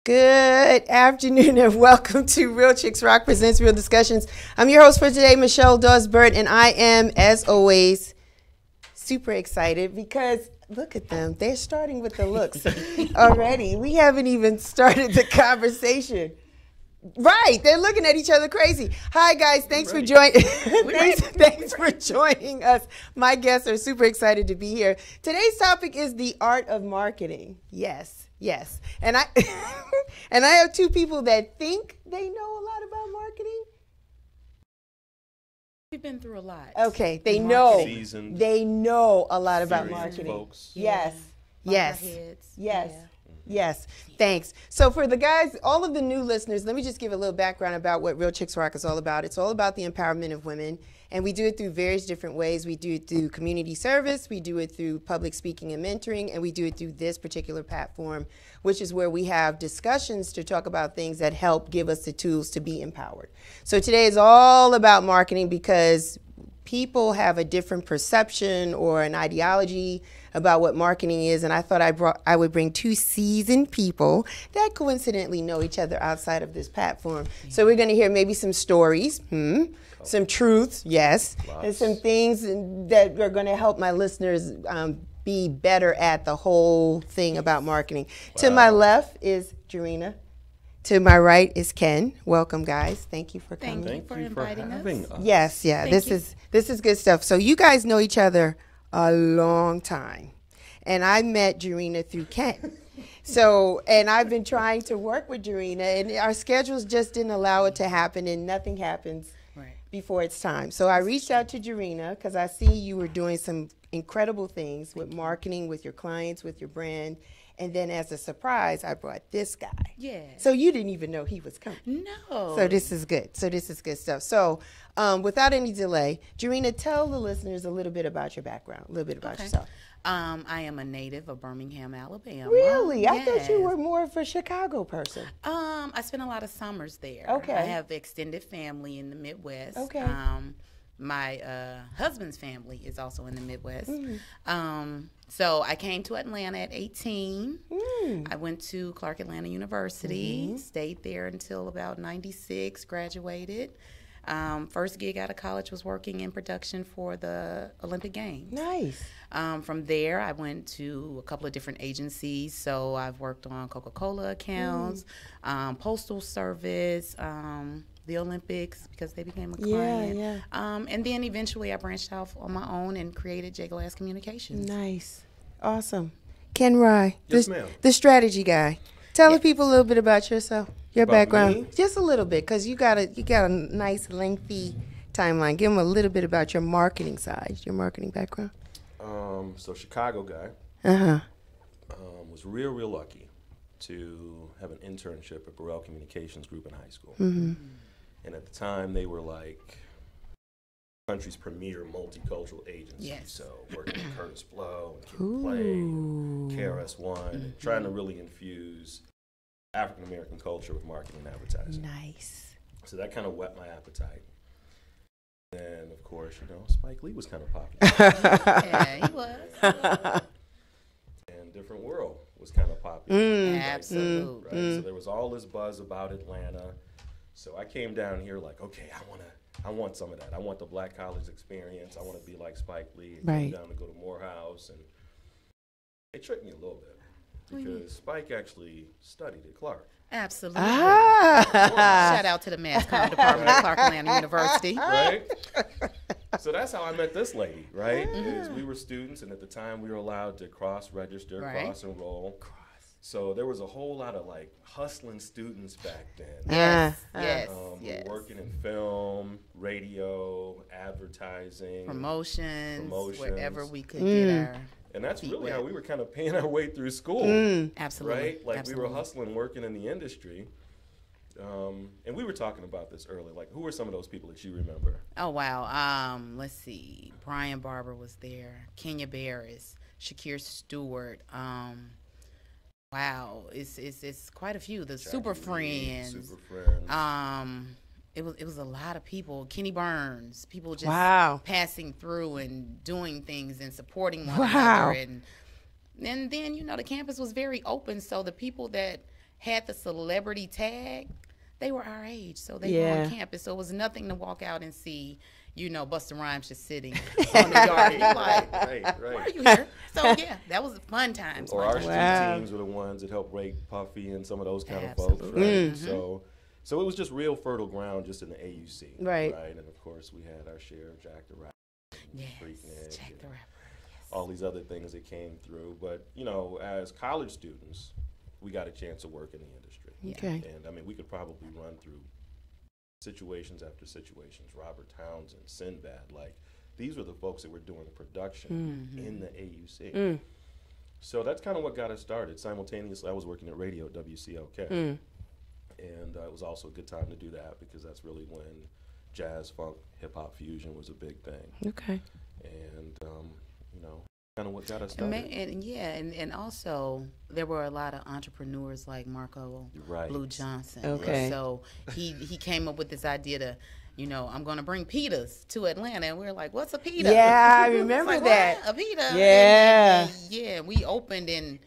Good afternoon and welcome to Real Chicks Rock Presents Real Discussions. I'm your host for today, Michelle Dawes-Burt, and I am, as always, super excited because look at them. They're starting with the looks already. We haven't even started the conversation. Right, they're looking at each other crazy. Hi guys, thanks for joining. Thanks for joining us. My guests are super excited to be here. Today's topic is the art of marketing. Yes, and I and I have two people that think they know a lot about marketing. We've been through a lot. Okay, they know. Seasoned, they know a lot about marketing. folks. Yes. Heads. Yes. Yeah. Yes, thanks. So for the guys, all of the new listeners, let me just give a little background about what Real Chicks Rock is all about. It's all about the empowerment of women, and we do it through various different ways. We do it through community service, we do it through public speaking and mentoring, and we do it through this particular platform, which is where we have discussions to talk about things that help give us the tools to be empowered. So today is all about marketing because people have a different perception or an ideology about what marketing is, and I thought I would bring two seasoned people that coincidentally know each other outside of this platform. So we're going to hear maybe some stories, some truths, yes, and some things that are going to help my listeners be better at the whole thing about marketing. Wow. To my left is Jurena. To my right is Ken. Welcome, guys. Thank you for coming. Thank you for inviting us. Yes, this is good stuff. So you guys know each other a long time, and I met Jurena through Ken. So, and I've been trying to work with Jurena, and our schedules just didn't allow it to happen, and nothing happens before it's time. So I reached out to Jurena because I see you were doing some incredible things with marketing, with your clients, with your brand. And then as a surprise, I brought this guy. Yeah. So you didn't even know he was coming. No. So this is good. Stuff. So without any delay, Jurena, tell the listeners a little bit about your background, a little bit about yourself. I am a native of Birmingham, Alabama. Really? Yes. I thought you were more of a Chicago person. I spent a lot of summers there. Okay. I have extended family in the Midwest. Okay. My husband's family is also in the Midwest. So I came to Atlanta at 18. I went to Clark Atlanta University, stayed there until about 96, graduated. First gig out of college was working in production for the Olympic Games. Nice. From there, I went to a couple of different agencies. So I've worked on Coca-Cola accounts, Postal Service, the Olympics, because they became a client. And then eventually I branched out on my own and created J Glass Communications. Nice. Awesome. Ken Rye, Yes, ma'am. the strategy guy. Tell the people a little bit about yourself, your About background. me? Just a little bit, because you got a nice, lengthy timeline. Give them a little bit about your marketing side, your marketing background. So Chicago guy. Was real lucky to have an internship at Burrell Communications Group in high school. And at the time, they were like country's premier multicultural agency. Yes. So working with Curtis Blow and Kid Play, and KRS-One, and trying to really infuse African American culture with marketing and advertising. Nice. So that kind of whet my appetite. And of course, Spike Lee was kind of popular. Yeah, he was. And Different World was kind of popular. Absolutely. Right? So there was all this buzz about Atlanta. So I came down here like, okay, I want some of that. I want the black college experience. I want to be like Spike Lee. I came down to go to Morehouse, and they tricked me a little bit because Spike actually studied at Clark. Absolutely. Shout out to the mass comm department at Clark Atlanta University. Right? So that's how I met this lady, right? Is we were students, and at the time we were allowed to cross-register, cross-enroll. So there was a whole lot of like hustling students back then. Yes. Who were working in film, radio, advertising, Promotions, wherever we could get our. And that's really how we were kind of paying our way through school. Absolutely. Right? Like Absolutely. we were hustling, working in the industry. And we were talking about this earlier. Like, who are some of those people that you remember? Oh, wow. Let's see. Brian Barber was there. Kenya Barris, Shakir Stewart. Wow. It's quite a few. The Super Friends. It was a lot of people. Kenny Burns, people just passing through and doing things and supporting one another. And then, the campus was very open, so the people that had the celebrity tag, they were our age, so they were on campus. So it was nothing to walk out and see, Busta Rhymes just sitting on the yard. You're like, right. why are you here? So yeah, that was fun times. Or our street teams were the ones that helped break Puffy and some of those kind of folks, right? So it was just real fertile ground just in the AUC, right? And of course we had our share of Jack the Rapper, Jack the Rapper, all these other things that came through. But as college students, we got a chance to work in the industry. Okay. And I mean, we could probably run through situations after situations. Robert Townsend, Sinbad, like these were the folks that were doing the production in the AUC. So that's kind of what got us started. Simultaneously, I was working at radio at WCLK. And it was also a good time to do that because that's really when jazz, funk, hip-hop fusion was a big thing. Okay. And, kind of what got us started. And also there were a lot of entrepreneurs like Marco Blue Johnson. Okay. So he came up with this idea to, I'm going to bring pitas to Atlanta, and we were like, what's a pita? Yeah, I remember that. What? A pita? Yeah. And we opened in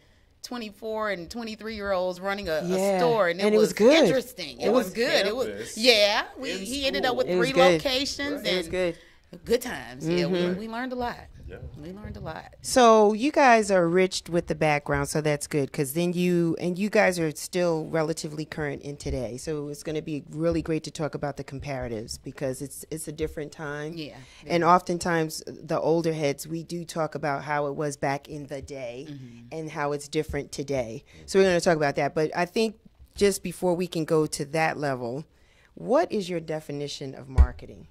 24 and 23-year-olds running a store, and it was good. Interesting. It was good. Campus, He ended up with 3 locations, and it was good. Good times. Yeah, we learned a lot. Yeah. We learned a lot. So you guys are rich with the background, so that's good because then you guys are still relatively current in today. So it's going to be really great to talk about the comparatives because it's a different time. Yeah. And oftentimes the older heads, we do talk about how it was back in the day and how it's different today. So we're going to talk about that. But I think just before we can go to that level, what is your definition of marketing?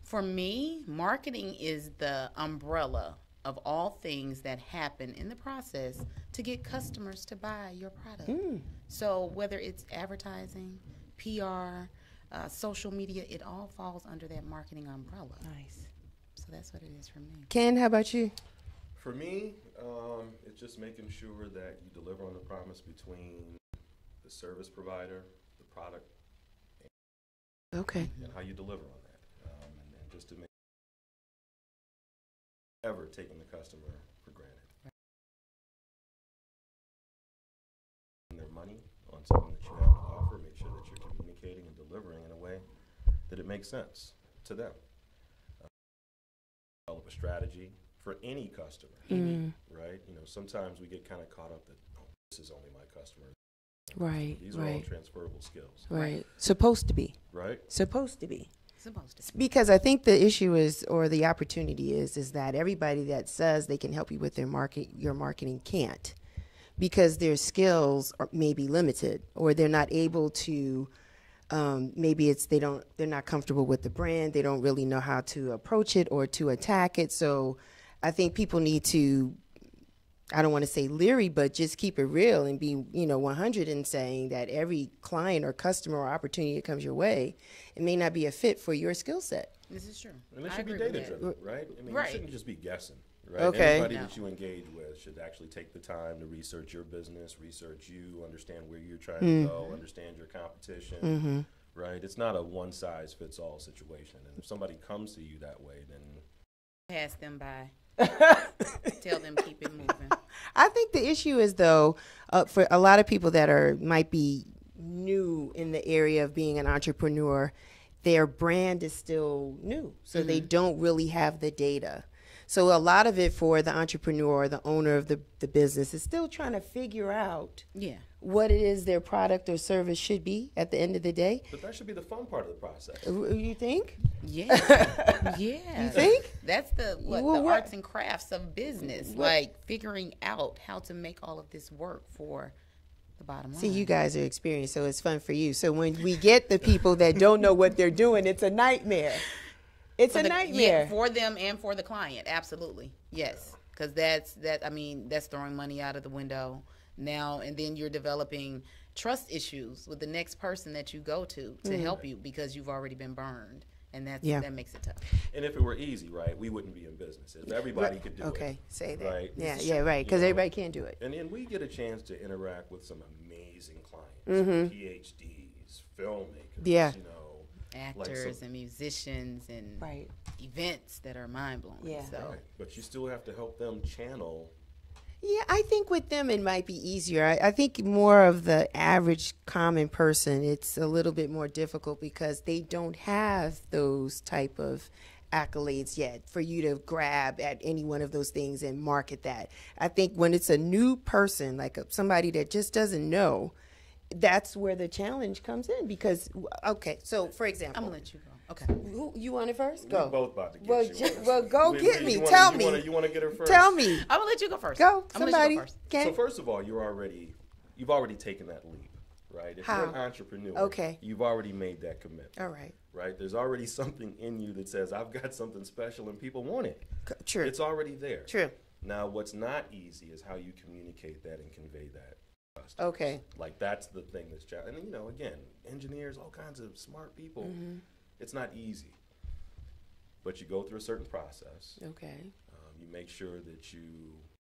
For me, marketing is the umbrella of all things that happen in the process to get customers to buy your product. So whether it's advertising, PR, social media, it all falls under that marketing umbrella. Nice. So that's what it is for me. Ken, how about you? For me, it's just making sure that you deliver on the promise between the service provider, the product, Okay. and how you deliver on that. And just to make ever taking the customer for granted. And their money on something that you have to offer, make sure that you're communicating and delivering in a way that it makes sense to them. Develop a strategy for any customer, right? Sometimes we get kind of caught up that, this is only my customer. Right. These are all transferable skills. Right. Supposed to be. Right. Supposed to be. Supposed to. Because I think the issue is, or the opportunity is that everybody that says they can help you with your marketing can't, because their skills may be limited, or they're not able to. Maybe they're not comfortable with the brand. They don't really know how to approach it or to attack it. So, I think people need to. I don't want to say leery, but just keep it real and be, 100 in saying that every client or customer or opportunity that comes your way, it may not be a fit for your skill set. This is true. And it should be data-driven, right? I mean, you shouldn't just be guessing, right? Okay. Anybody that you engage with should actually take the time to research your business, research you, understand where you're trying to go, understand your competition, right? It's not a one-size-fits-all situation. And if somebody comes to you that way, then pass them by. Tell them keep it moving. I think the issue is, though, for a lot of people that might be new in the area of being an entrepreneur, their brand is still new, so they don't really have the data. So a lot of it for the entrepreneur, the owner of the business, is still trying to figure out what it is their product or service should be at the end of the day. But that should be the fun part of the process. You think? Yeah. Yeah. You think? That's the arts and crafts of business, like figuring out how to make all of this work for the bottom line. See, you guys are experienced, so it's fun for you. So when we get the people that don't know what they're doing, it's a nightmare. It's a nightmare. Yeah, for them and for the client, absolutely. Yes, because that's throwing money out of the window now, and then you're developing trust issues with the next person that you go to help you because you've already been burned, and that makes it tough. And if it were easy, right, we wouldn't be in business. If everybody could do it. Okay, say that. Right? Yeah, right, because everybody can't do it. And then we get a chance to interact with some amazing clients, PhDs, filmmakers, actors and musicians and events that are mind-blowing. Yeah. So. Right. But you still have to help them channel Yeah, I think with them it might be easier. I think more of the average common person, it's a little bit more difficult because they don't have those type of accolades yet for you to grab at any one of those things and market that. I think when it's a new person, like somebody that just doesn't know, that's where the challenge comes in because, okay, so for example. I'm going to let you go. Okay. You want it first? Go. We're both about to get you. Well, go get me. Tell me. You want to get her first? Tell me. I'm going to let you go first. Go. I'm Somebody. Let you go first. So first of all, you've already taken that leap, right? If How? you're an entrepreneur, Okay. You've already made that commitment. All right. Right? There's already something in you that says, I've got something special and people want it. True. It's already there. True. Now, what's not easy is how you communicate that and convey that. Okay. Like, that's the thing that's challenging. And, you know, again, engineers, all kinds of smart people, it's not easy. But you go through a certain process. Okay. You make sure that you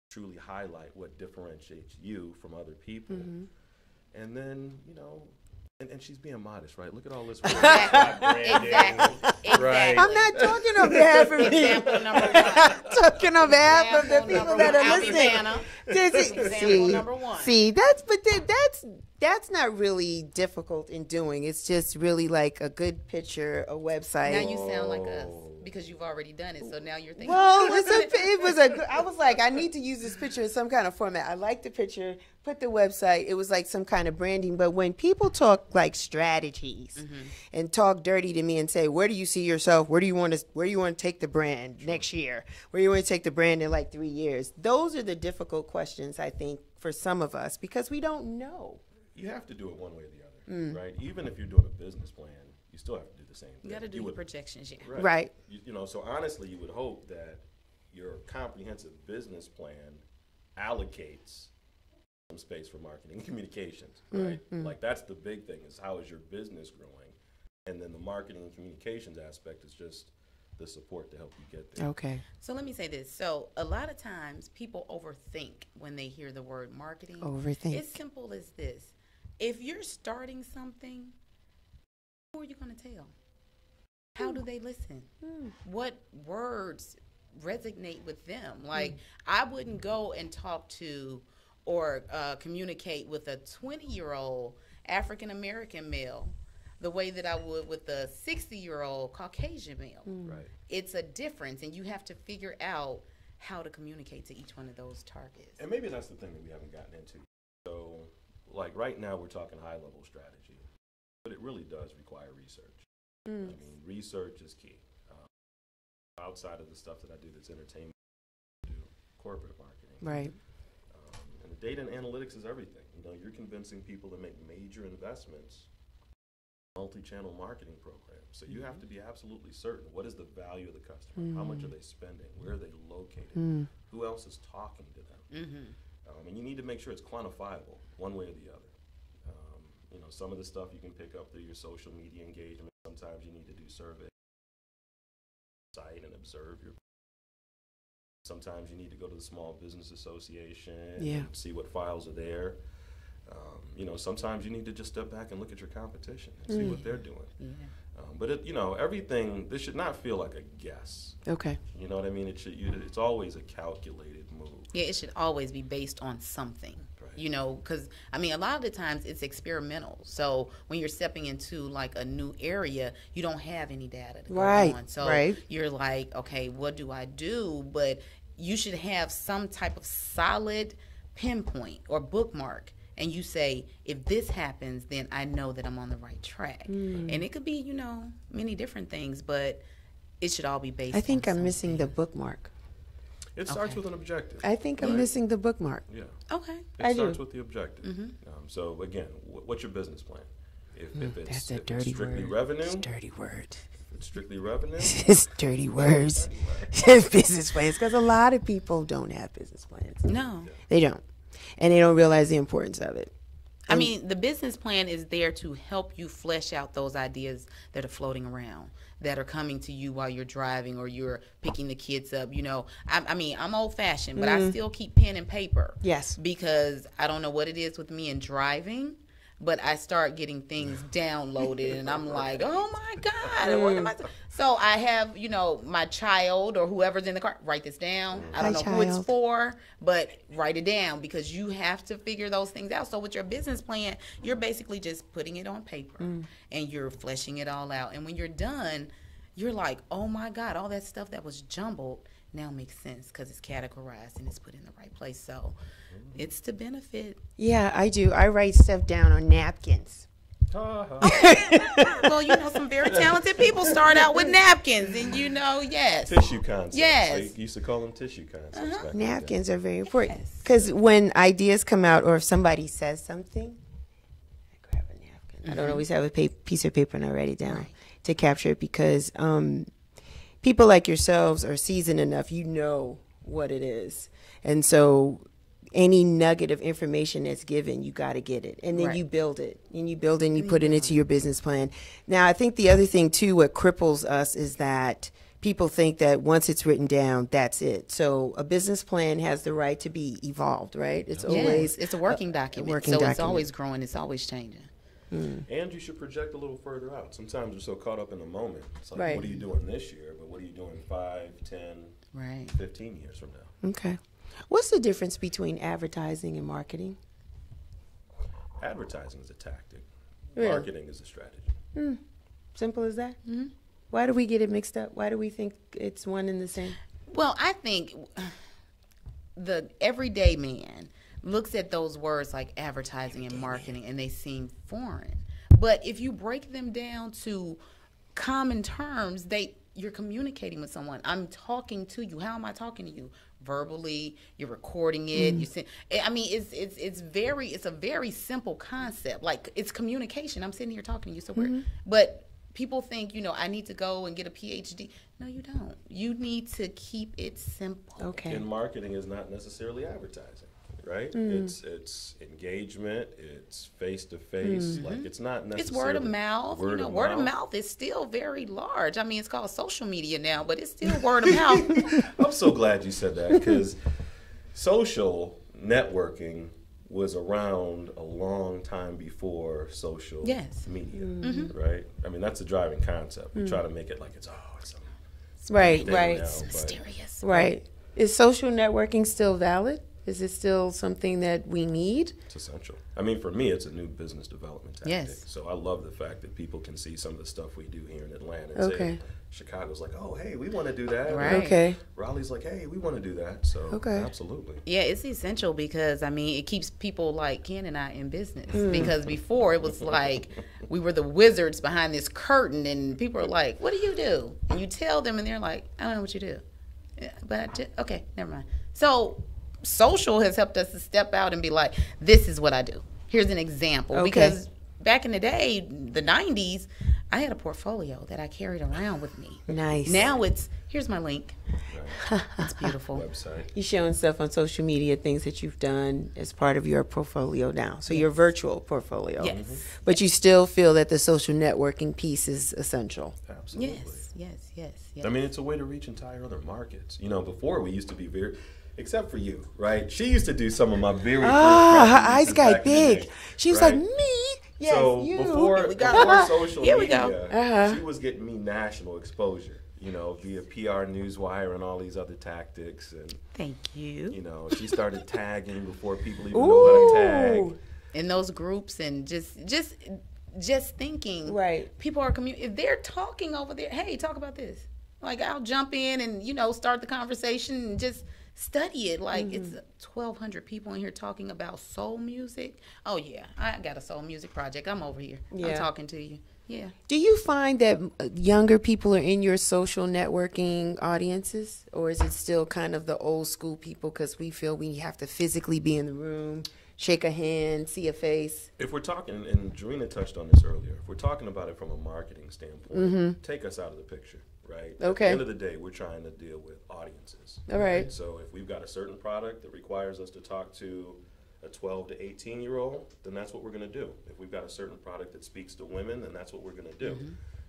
truly highlight what differentiates you from other people. And then, you know, and she's being modest, right? Look at all this branding. Exactly. Right? I'm not talking on behalf of me. Example number one. Talking on behalf of the people that are Alabama. listening. Example number one. See, that's not really difficult in doing. It's just really like a good picture, a website. Now you sound like us because you've already done it. So now you're thinking. Well, I was like, I need to use this picture in some kind of format. I like the picture, put the website. It was like some kind of branding. But when people talk like strategies and talk dirty to me and say, where do you see yourself? Where do you want to take the brand next year? Where do you want to take the brand in like 3 years? Those are the difficult questions, I think, for some of us because we don't know. You have to do it one way or the other, right? Even if you're doing a business plan, you still have to do the same thing. You got to do your projections, yeah. Right. You know, so honestly, you would hope that your comprehensive business plan allocates some space for marketing and communications, right? Like that's the big thing is how is your business growing? And then the marketing and communications aspect is just the support to help you get there. Okay. So let me say this. So a lot of times people overthink when they hear the word marketing. Overthink. It's simple as this. If you're starting something, who are you going to tell? How do they listen? What words resonate with them? Like, I wouldn't go and talk to or communicate with a 20-year-old African-American male the way that I would with a 60-year-old Caucasian male. Right. It's a difference, and you have to figure out how to communicate to each one of those targets. And maybe that's the thing that we haven't gotten into. So, like right now we're talking high-level strategy, but it really does require research. I mean, research is key. Outside of the stuff that I do that's entertainment, I do corporate marketing. Right. And the data and analytics is everything. You know, you're convincing people to make major investments in multi-channel marketing programs. So you have to be absolutely certain what is the value of the customer, how much are they spending, where are they located, who else is talking to them. And you need to make sure it's quantifiable one way or the other. You know, some of the stuff you can pick up through your social media engagement. Sometimes you need to do surveys, site and observe your. Sometimes you need to go to the Small Business Association and see what files are there. You know, sometimes you need to just step back and look at your competition and see what they're doing. But it, you know, everything. This should not feel like a guess. Okay. You know what I mean? It should. It's always a calculated move. Yeah, it should always be based on something. You know, because, I mean, a lot of the times it's experimental. So when you're stepping into, like, a new area, you don't have any data to go on. So you're like, okay, what do I do? But you should have some type of solid pinpoint or bookmark. And you say, if this happens, then I know that I'm on the right track. And it could be, you know, many different things, but it should all be based on I think I'm something. missing the bookmark. It starts with an objective. I think I'm missing the bookmark. Yeah. Okay. It starts with the objective. So again, what's your business plan? If it's, That's a if dirty it's strictly word. revenue, It's dirty word. if it's strictly revenue, It's dirty words. Business plans, because a lot of people don't have business plans. No. They don't, and they don't realize the importance of it. I mean, the business plan is there to help you flesh out those ideas that are floating around, that are coming to you while you're driving or you're picking the kids up. You know, I mean, I'm old-fashioned, but I still keep pen and paper. Yes. Because I don't know what it is with me and driving, but I start getting things downloaded, and I'm like, oh my God, what am I? So I have, my child or whoever's in the car, write this down. I don't know who it's for, but write it down, because you have to figure those things out. So with your business plan, you're basically just putting it on paper and you're fleshing it all out. And when you're done, you're like, oh my God, all that stuff that was jumbled now makes sense because it's categorized and it's put in the right place. So it's to benefit. Yeah, I do. I write stuff down on napkins. Well, some very talented people start out with napkins, and yes. Tissue concepts. Yes. They used to call them tissue concepts. Napkins are very important because when ideas come out or if somebody says something, I grab a napkin. I don't always have a piece of paper and I write it down to capture it, because people like yourselves are seasoned enough, you know what it is. And so any nugget of information that's given, you got to get it. And then you build it. And you build it and you put it into your business plan. Now, I think the other thing, too, what cripples us is that people think that once it's written down, that's it. So a business plan has the right to be evolved, right? It's always it's a working document. It's always growing. It's always changing. And you should project a little further out. Sometimes we're so caught up in the moment. It's like, what are you doing this year? But what are you doing 5, 10, 15 years from now? Okay. What's the difference between advertising and marketing? Advertising is a tactic. Really? Marketing is a strategy. Simple as that? Mm-hmm. Why do we get it mixed up? Why do we think it's one and the same? Well, I think the everyday man looks at those words like advertising and marketing and they seem foreign. But if you break them down to common terms, you're communicating with someone. I'm talking to you. How am I talking to you? Verbally, you're recording it. You send, I mean, it's a very simple concept. Like, it's communication. I'm sitting here talking to you. So but people think, I need to go and get a PhD. No, you don't. You need to keep it simple. Okay. And marketing is not necessarily advertising, right? It's engagement. It's face to face. Like, it's not necessarily. It's word of mouth. Word of mouth is still very large. I mean, it's called social media now, but it's still word of mouth. I'm so glad you said that, because social networking was around a long time before social media, right? I mean, that's a driving concept. We try to make it like it's right. It's mysterious. Right. Is social networking still valid? Is it still something that we need? It's essential. I mean, for me, it's a new business development tactic. Yes. So I love the fact that people can see some of the stuff we do here in Atlanta and say, Chicago's like, oh, hey, we want to do that. Right. Okay. Raleigh's like, hey, we want to do that. So absolutely. Yeah, it's essential because, I mean, it keeps people like Ken and I in business. Because before it was like we were the wizards behind this curtain and people are like, what do you do? And you tell them and they're like, I don't know what you do. Yeah, but okay, never mind. So social has helped us to step out and be like, this is what I do. Here's an example. Because back in the day, the 90s, I had a portfolio that I carried around with me. Nice. Now here's my link. It's beautiful. Website. You're showing stuff on social media, things that you've done as part of your portfolio now. So your virtual portfolio. Yes. But you still feel that the social networking piece is essential. Absolutely. Yes. I mean, it's a way to reach entire other markets. Before we used to be very, except for you, right? She used to do some of my very first her eyes got big. Day, she was right? like, me? Yes, so you. before social media, she was getting me national exposure, via PR Newswire and all these other tactics. And thank you. She started tagging before people even know how to tag. In those groups and just thinking, right? People are if they're talking over there, hey, talk about this. Like, I'll jump in and start the conversation and just study it. Like, it's 1,200 people in here talking about soul music. Oh yeah, I got a soul music project. I'm over here. I'm talking to you. Yeah. Do you find that younger people are in your social networking audiences, or is it still kind of the old school people because we feel we have to physically be in the room, shake a hand, see a face? If we're talking, and Jurena touched on this earlier, if we're talking about it from a marketing standpoint, take us out of the picture, right? Okay. At the end of the day, we're trying to deal with audiences. All right. So if we've got a certain product that requires us to talk to a 12 to 18-year-old, then that's what we're going to do. If we've got a certain product that speaks to women, then that's what we're going to do.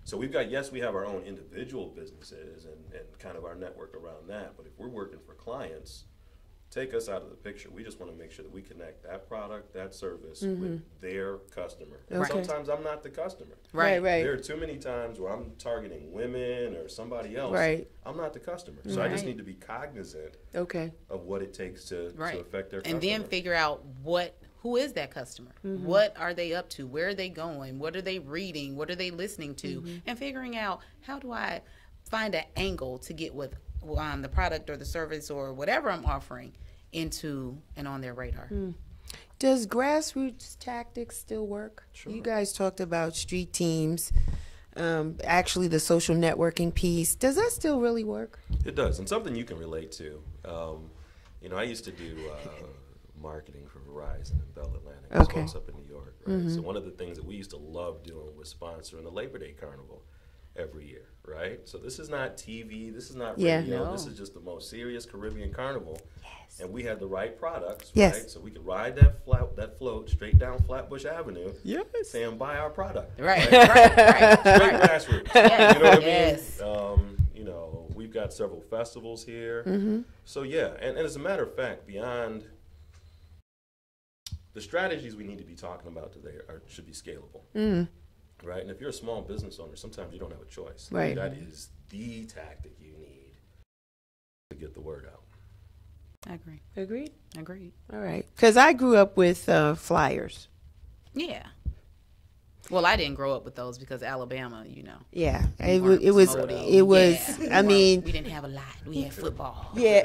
So we have our own individual businesses and kind of our network around that. But if we're working for clients, take us out of the picture. We just want to make sure that we connect that product, that service with their customer. And sometimes I'm not the customer. Right. There are too many times where I'm targeting women or somebody else. Right. I'm not the customer. So I just need to be cognizant of what it takes to affect their customer. And then figure out who is that customer? What are they up to? Where are they going? What are they reading? What are they listening to? And figuring out, how do I find an angle to get with the product or the service or whatever I'm offering into and on their radar. Does grassroots tactics still work? Sure. You guys talked about street teams, actually the social networking piece. Does that still really work? It does, and something you can relate to. I used to do marketing for Verizon in Bell Atlantic. Okay. Up in New York. Right? So one of the things that we used to love doing was sponsoring the Labor Day Carnival every year, right? So this is not TV, this is not radio, this is just the most serious Caribbean carnival. Yes. And we had the right products, right? So we could ride that float straight down Flatbush Avenue, saying buy our product. Right. Straight grassroots. Yes. You know what I mean? We've got several festivals here. So and as a matter of fact, beyond the strategies we need to be talking about today should be scalable. Right, and if you're a small business owner, sometimes you don't have a choice. Right. That is the tactic you need to get the word out. I agree. Agreed. All right, because I grew up with flyers. Yeah. Well, I didn't grow up with those because Alabama, Yeah, it was. I mean, we didn't have a lot. We had football. Yeah,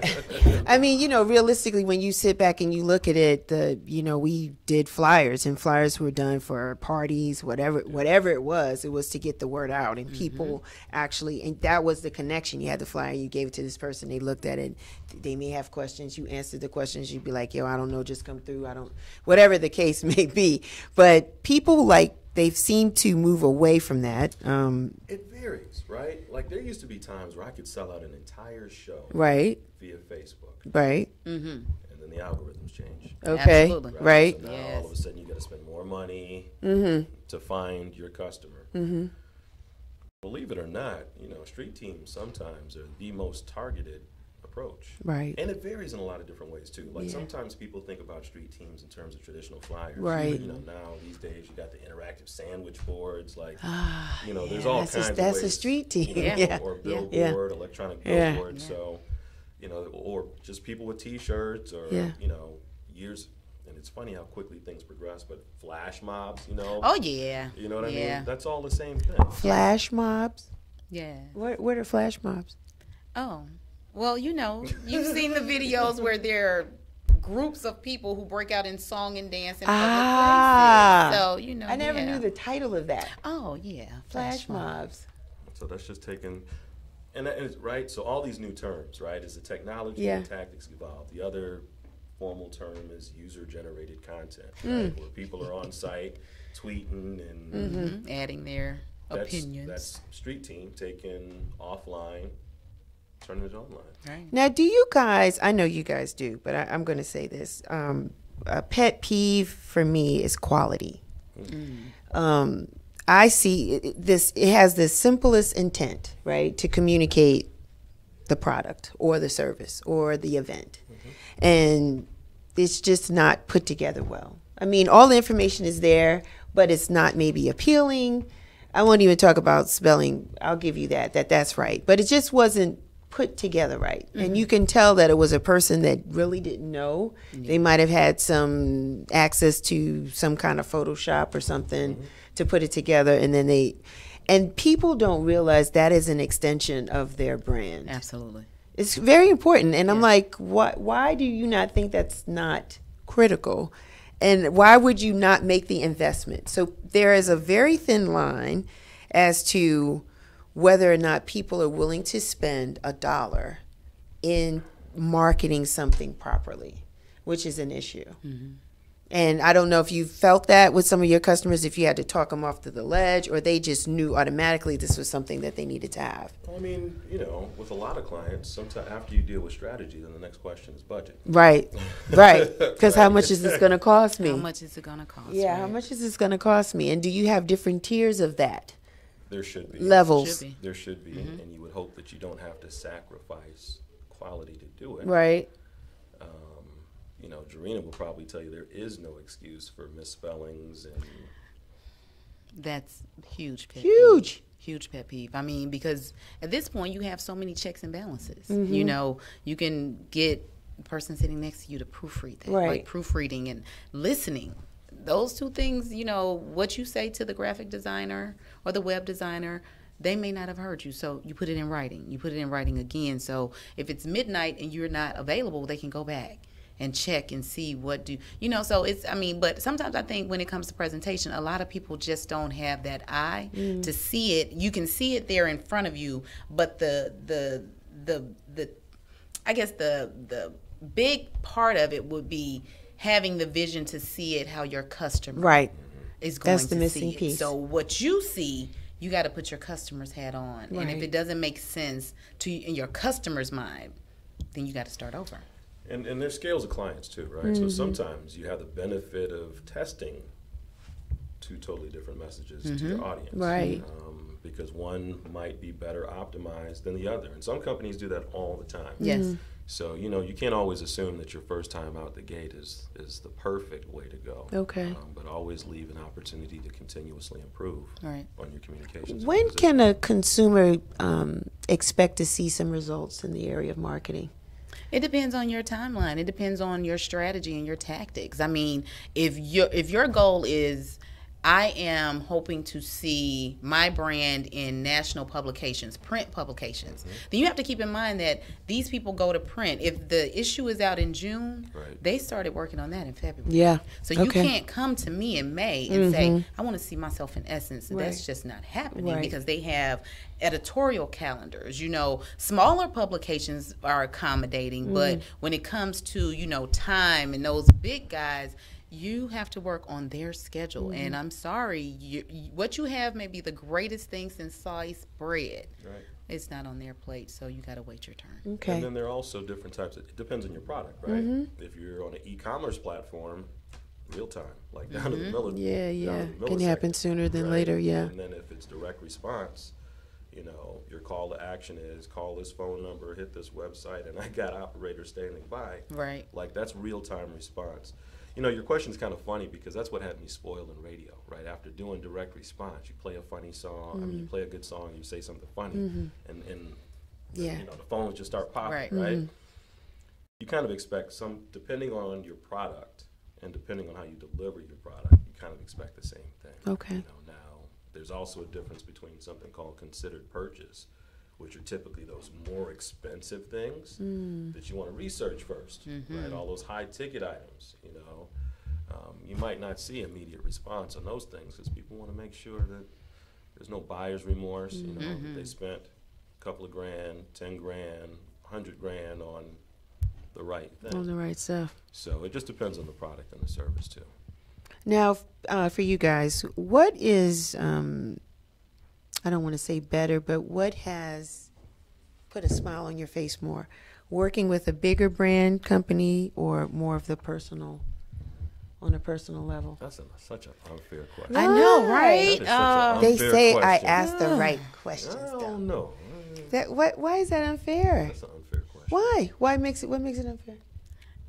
I mean, realistically, when you sit back and you look at it, we did flyers, and flyers were done for parties, whatever it was to get the word out, and people actually, and that was the connection. You had the flyer, you gave it to this person, they looked at it, they may have questions, you answered the questions, you'd be like, yo, I don't know, just come through, whatever the case may be, but people they've seemed to move away from that. It varies, right? Like there used to be times where I could sell out an entire show via Facebook. Right. And then the algorithms change. Okay. Absolutely. Right. So now all of a sudden you got to spend more money to find your customer. Believe it or not, street teams sometimes are the most targeted approach. Right. And it varies in a lot of different ways too. Like sometimes people think about street teams in terms of traditional flyers. Right. Now these days you got the interactive sandwich boards, there's all kinds of ways. That's a street team. Or billboard, electronic billboard. So, or just people with T-shirts or years. And it's funny how quickly things progress, but flash mobs, Oh yeah. You know what I mean? That's all the same thing. Flash mobs. Yeah. What are flash mobs? Oh. Well, you've seen the videos where there are groups of people who break out in song and dance in public places. So, I never knew the title of that. Oh, yeah. Flash mobs. So that's just taken, and that is, right? So all these new terms, right, as the technology and tactics evolve. The other formal term is user-generated content, right, where people are on site tweeting and adding their opinions. That's street team taken offline, turning it online. Right. Now, do you guys, I know you guys do, but I'm going to say this. A pet peeve for me is quality. I see this, it has the simplest intent, right, to communicate the product or the service or the event. And it's just not put together well. I mean, all the information is there, but it's not maybe appealing. I won't even talk about spelling. I'll give you that's right. But it just wasn't put together right. And you can tell that it was a person that really didn't know. They might have had some access to some kind of Photoshop or something to put it together, and then and people don't realize that is an extension of their brand. Absolutely. It's very important. And I'm like, why do you not think that's not critical? And why would you not make the investment? So there is a very thin line as to whether or not people are willing to spend $1 in marketing something properly, which is an issue. And I don't know if you felt that with some of your customers, if you had to talk them off to the ledge, or they just knew automatically this was something that they needed to have. I mean, with a lot of clients, sometimes after you deal with strategy, then the next question is budget. Right, right. Because how much is this going to cost me? How much is it going to cost? Yeah, how much is this going to cost me? And do you have different tiers of that? There should be. Levels. There should be. And you would hope that you don't have to sacrifice quality to do it. Right. you know, Jurena will probably tell you there is no excuse for misspellings and. That's huge pet Huge. peeve. Huge pet peeve. I mean, because at this point you have so many checks and balances. Mm-hmm. You know, you can get the person sitting next to you to proofread that, Right. like proofreading and listening. Those two things, you know, what you say to the graphic designer or the web designer, they may not have heard you. So you put it in writing. You put it in writing again. So if it's midnight and you're not available, they can go back and check and see what do you know. So it's, I mean, but sometimes I think when it comes to presentation, a lot of people just don't have that eye to see it. You can see it there in front of you, but the I guess the big part of it would be having the vision to see it how your customer Right. is going That's the to missing see it. piece. So what you see, you got to put your customer's hat on, and if Right. it doesn't make sense to in your customer's mind, then you got to start over. And there's scales of clients too, right? So sometimes you have the benefit of testing two totally different messages to your audience. Right. Because one might be better optimized than the other. And some companies do that all the time. Yes. So, you know, you can't always assume that your first time out the gate is the perfect way to go. Okay. But always leave an opportunity to continuously improve Right. on your communications. When can a consumer expect to see some results in the area of marketing? It depends on your timeline. It depends on your strategy and your tactics. I mean, if your goal is, I am hoping to see my brand in national publications, print publications, then you have to keep in mind that these people go to print. If the issue is out in June, Right. they started working on that in February. Yeah. So you Okay. can't come to me in May and say, I want to see myself in Essence. And that's Right. just not happening Right. because they have editorial calendars. You know, smaller publications are accommodating, but when it comes to, you know, time and those big guys, you have to work on their schedule. And I'm sorry, what you have may be the greatest thing since sliced bread. Right. It's not on their plate, so you got to wait your turn. Okay. And then there are also different types of, it depends on your product, right? If you're on an e-commerce platform, real time, like down to the Yeah, down yeah. to the Can happen millisecond, sooner than right? later, yeah. And then if it's direct response, you know, your call to action is call this phone number, hit this website, and I got operators standing by. Right. Like that's real time response. You know, your question's kind of funny because that's what had me spoiled in radio, right? After doing direct response, you play a funny song, I mean, you play a good song, you say something funny, and Yeah. you know, the phones just start popping, Right. right? You kind of expect some, depending on your product and depending on how you deliver your product, you kind of expect the same thing. Okay. You know, now, there's also a difference between something called considered purchase, which are typically those more expensive things that you want to research first, right? All those high ticket items, you know. You might not see immediate response on those things because people want to make sure that there's no buyer's remorse, you know, that they spent a couple of grand, 10 grand, 100 grand on the right thing. On the right stuff. So it just depends on the product and the service too. Now, for you guys, what is, I don't want to say better, but what has put a smile on your face more? Working with a bigger brand company or more of the personal, on a personal level? That's such an unfair question. I know, right? That is such an They unfair say I question. ask the right questions. I though. don't know. Why is that unfair? That's an unfair question. Why? What makes it unfair?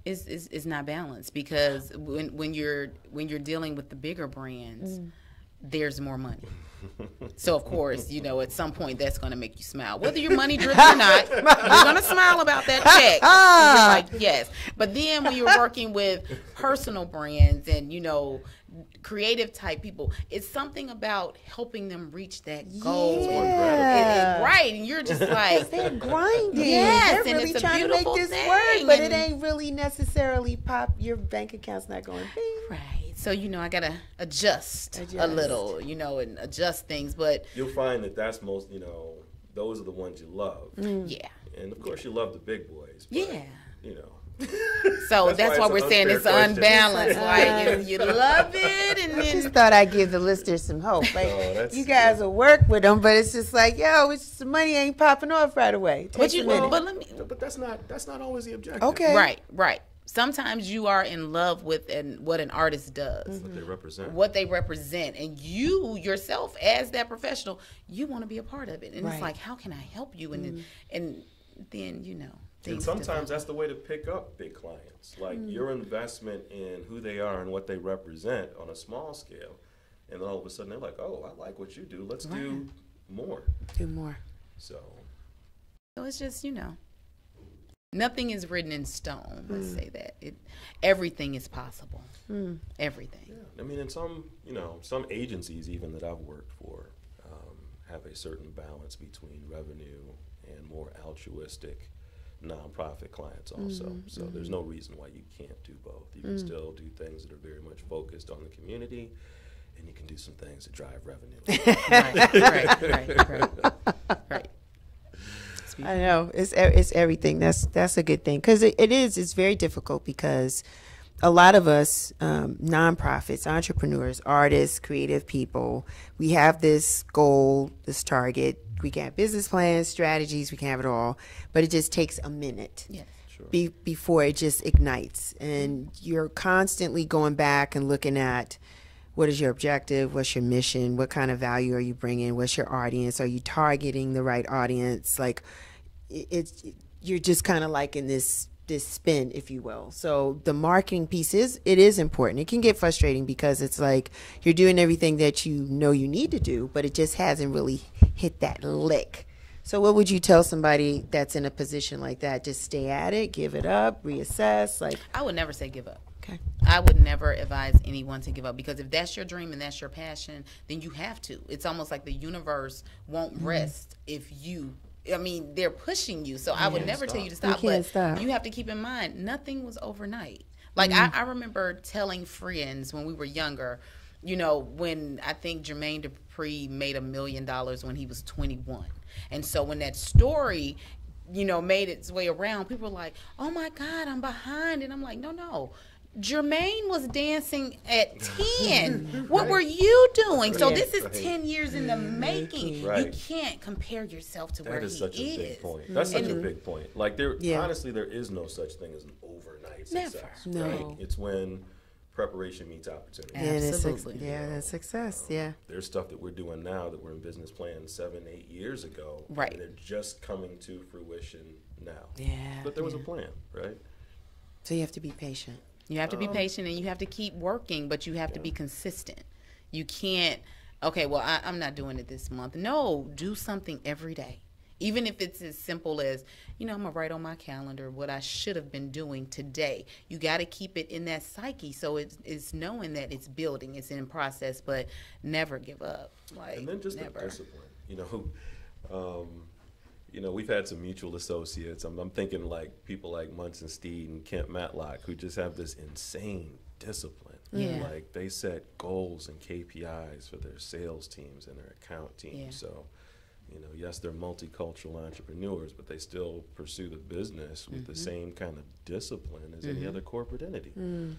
It's not balanced because when you're dealing with the bigger brands, there's more money. So of course, you know, at some point that's going to make you smile, whether your money drips or not. You're going to smile about that check. You're like, yes. But then when you're working with personal brands and, you know, creative type people, it's something about helping them reach that goal. Yeah. Right, and you're just like, They're grinding. Yes, They're and really it's a trying to make beautiful this thing, work, but it and- ain't really necessarily pop. Your bank account's not going. Bing. right. So, you know, I got to adjust a little, you know, and adjust things. But, You'll find that that's most, you know, those are the ones you love. yeah. And of course you love the big boys. But, Yeah. You know. So That's that's why why it's we're an saying unfair it's question. unbalanced. Like, you love it, and I just then thought I'd give the listeners some hope. Like, that's you guys will work with them, but it's just like, yo, it's just the money ain't popping off right away. but you minute. but let me But that's not always the objective. Okay. right. Sometimes you are in love with what an artist does. What they represent. What they represent, and you yourself as that professional, you want to be a part of it, and Right. it's like, how can I help you? And then you know, And sometimes that's the way to pick up big clients. Like your investment in who they are and what they represent on a small scale. And then all of a sudden they're like, oh, I like what you do. Let's do more. Do more. So it's just, nothing is written in stone. Let's say that. Everything is possible. Everything. Yeah. I mean, in some agencies even that I've worked for have a certain balance between revenue and more altruistic nonprofit clients also. So there's no reason why you can't do both. You can still do things that are very much focused on the community, and you can do some things that drive revenue. Right. I know it's everything. That's a good thing, because it's very difficult, because a lot of us nonprofits, entrepreneurs, artists, creative people, we have this goal, this target. We can have business plans, strategies, we can have it all, but it just takes a minute before it just ignites. And you're constantly going back and looking at, what is your objective? What's your mission? What kind of value are you bringing? What's your audience? Are you targeting the right audience? Like, you're just kind of like in this spin, if you will. So the marketing piece is important. It can get frustrating, because it's like you're doing everything that you know you need to do, but it just hasn't really hit that lick. So what would you tell somebody that's in a position like that? Just stay at it, give it up, reassess? Like, I would never say give up. Okay. I would never advise anyone to give up, because if that's your dream and that's your passion, then you have to. It's almost like the universe won't rest if they're pushing you. So I would never tell you to stop. But you have to keep in mind, nothing was overnight. Like I remember telling friends when we were younger, when I think Jermaine Dupri made $1 million when he was 21. And so when that story, made its way around, people were like, oh my God, I'm behind. And I'm like, no. Jermaine was dancing at 10. What were you doing? So this is 10 years in the making. You can't compare yourself to where he is. That is such a big point. That's such a big point. Like, honestly, there is no such thing as an overnight success. No. Right? It's when preparation meets opportunity. Absolutely. That's success. There's stuff that we're doing now that were in business plans 7-8 years ago. Right. And they're just coming to fruition now. Yeah. But there was a plan, right? So you have to be patient. You have to be patient, and you have to keep working, but you have to be consistent. You can't, I'm not doing it this month. No, do something every day. Even if it's as simple as, I'm going to write on my calendar what I should have been doing today. You got to keep it in that psyche. So it's knowing that it's building, it's in process, but never give up. And then just the discipline. We've had some mutual associates. I'm thinking like people like Munson Steed and Kent Matlock, who just have this insane discipline. Yeah. Like, they set goals and KPIs for their sales teams and their account teams. Yeah. So, yes, they're multicultural entrepreneurs, but they still pursue the business with the same kind of discipline as any other corporate entity. One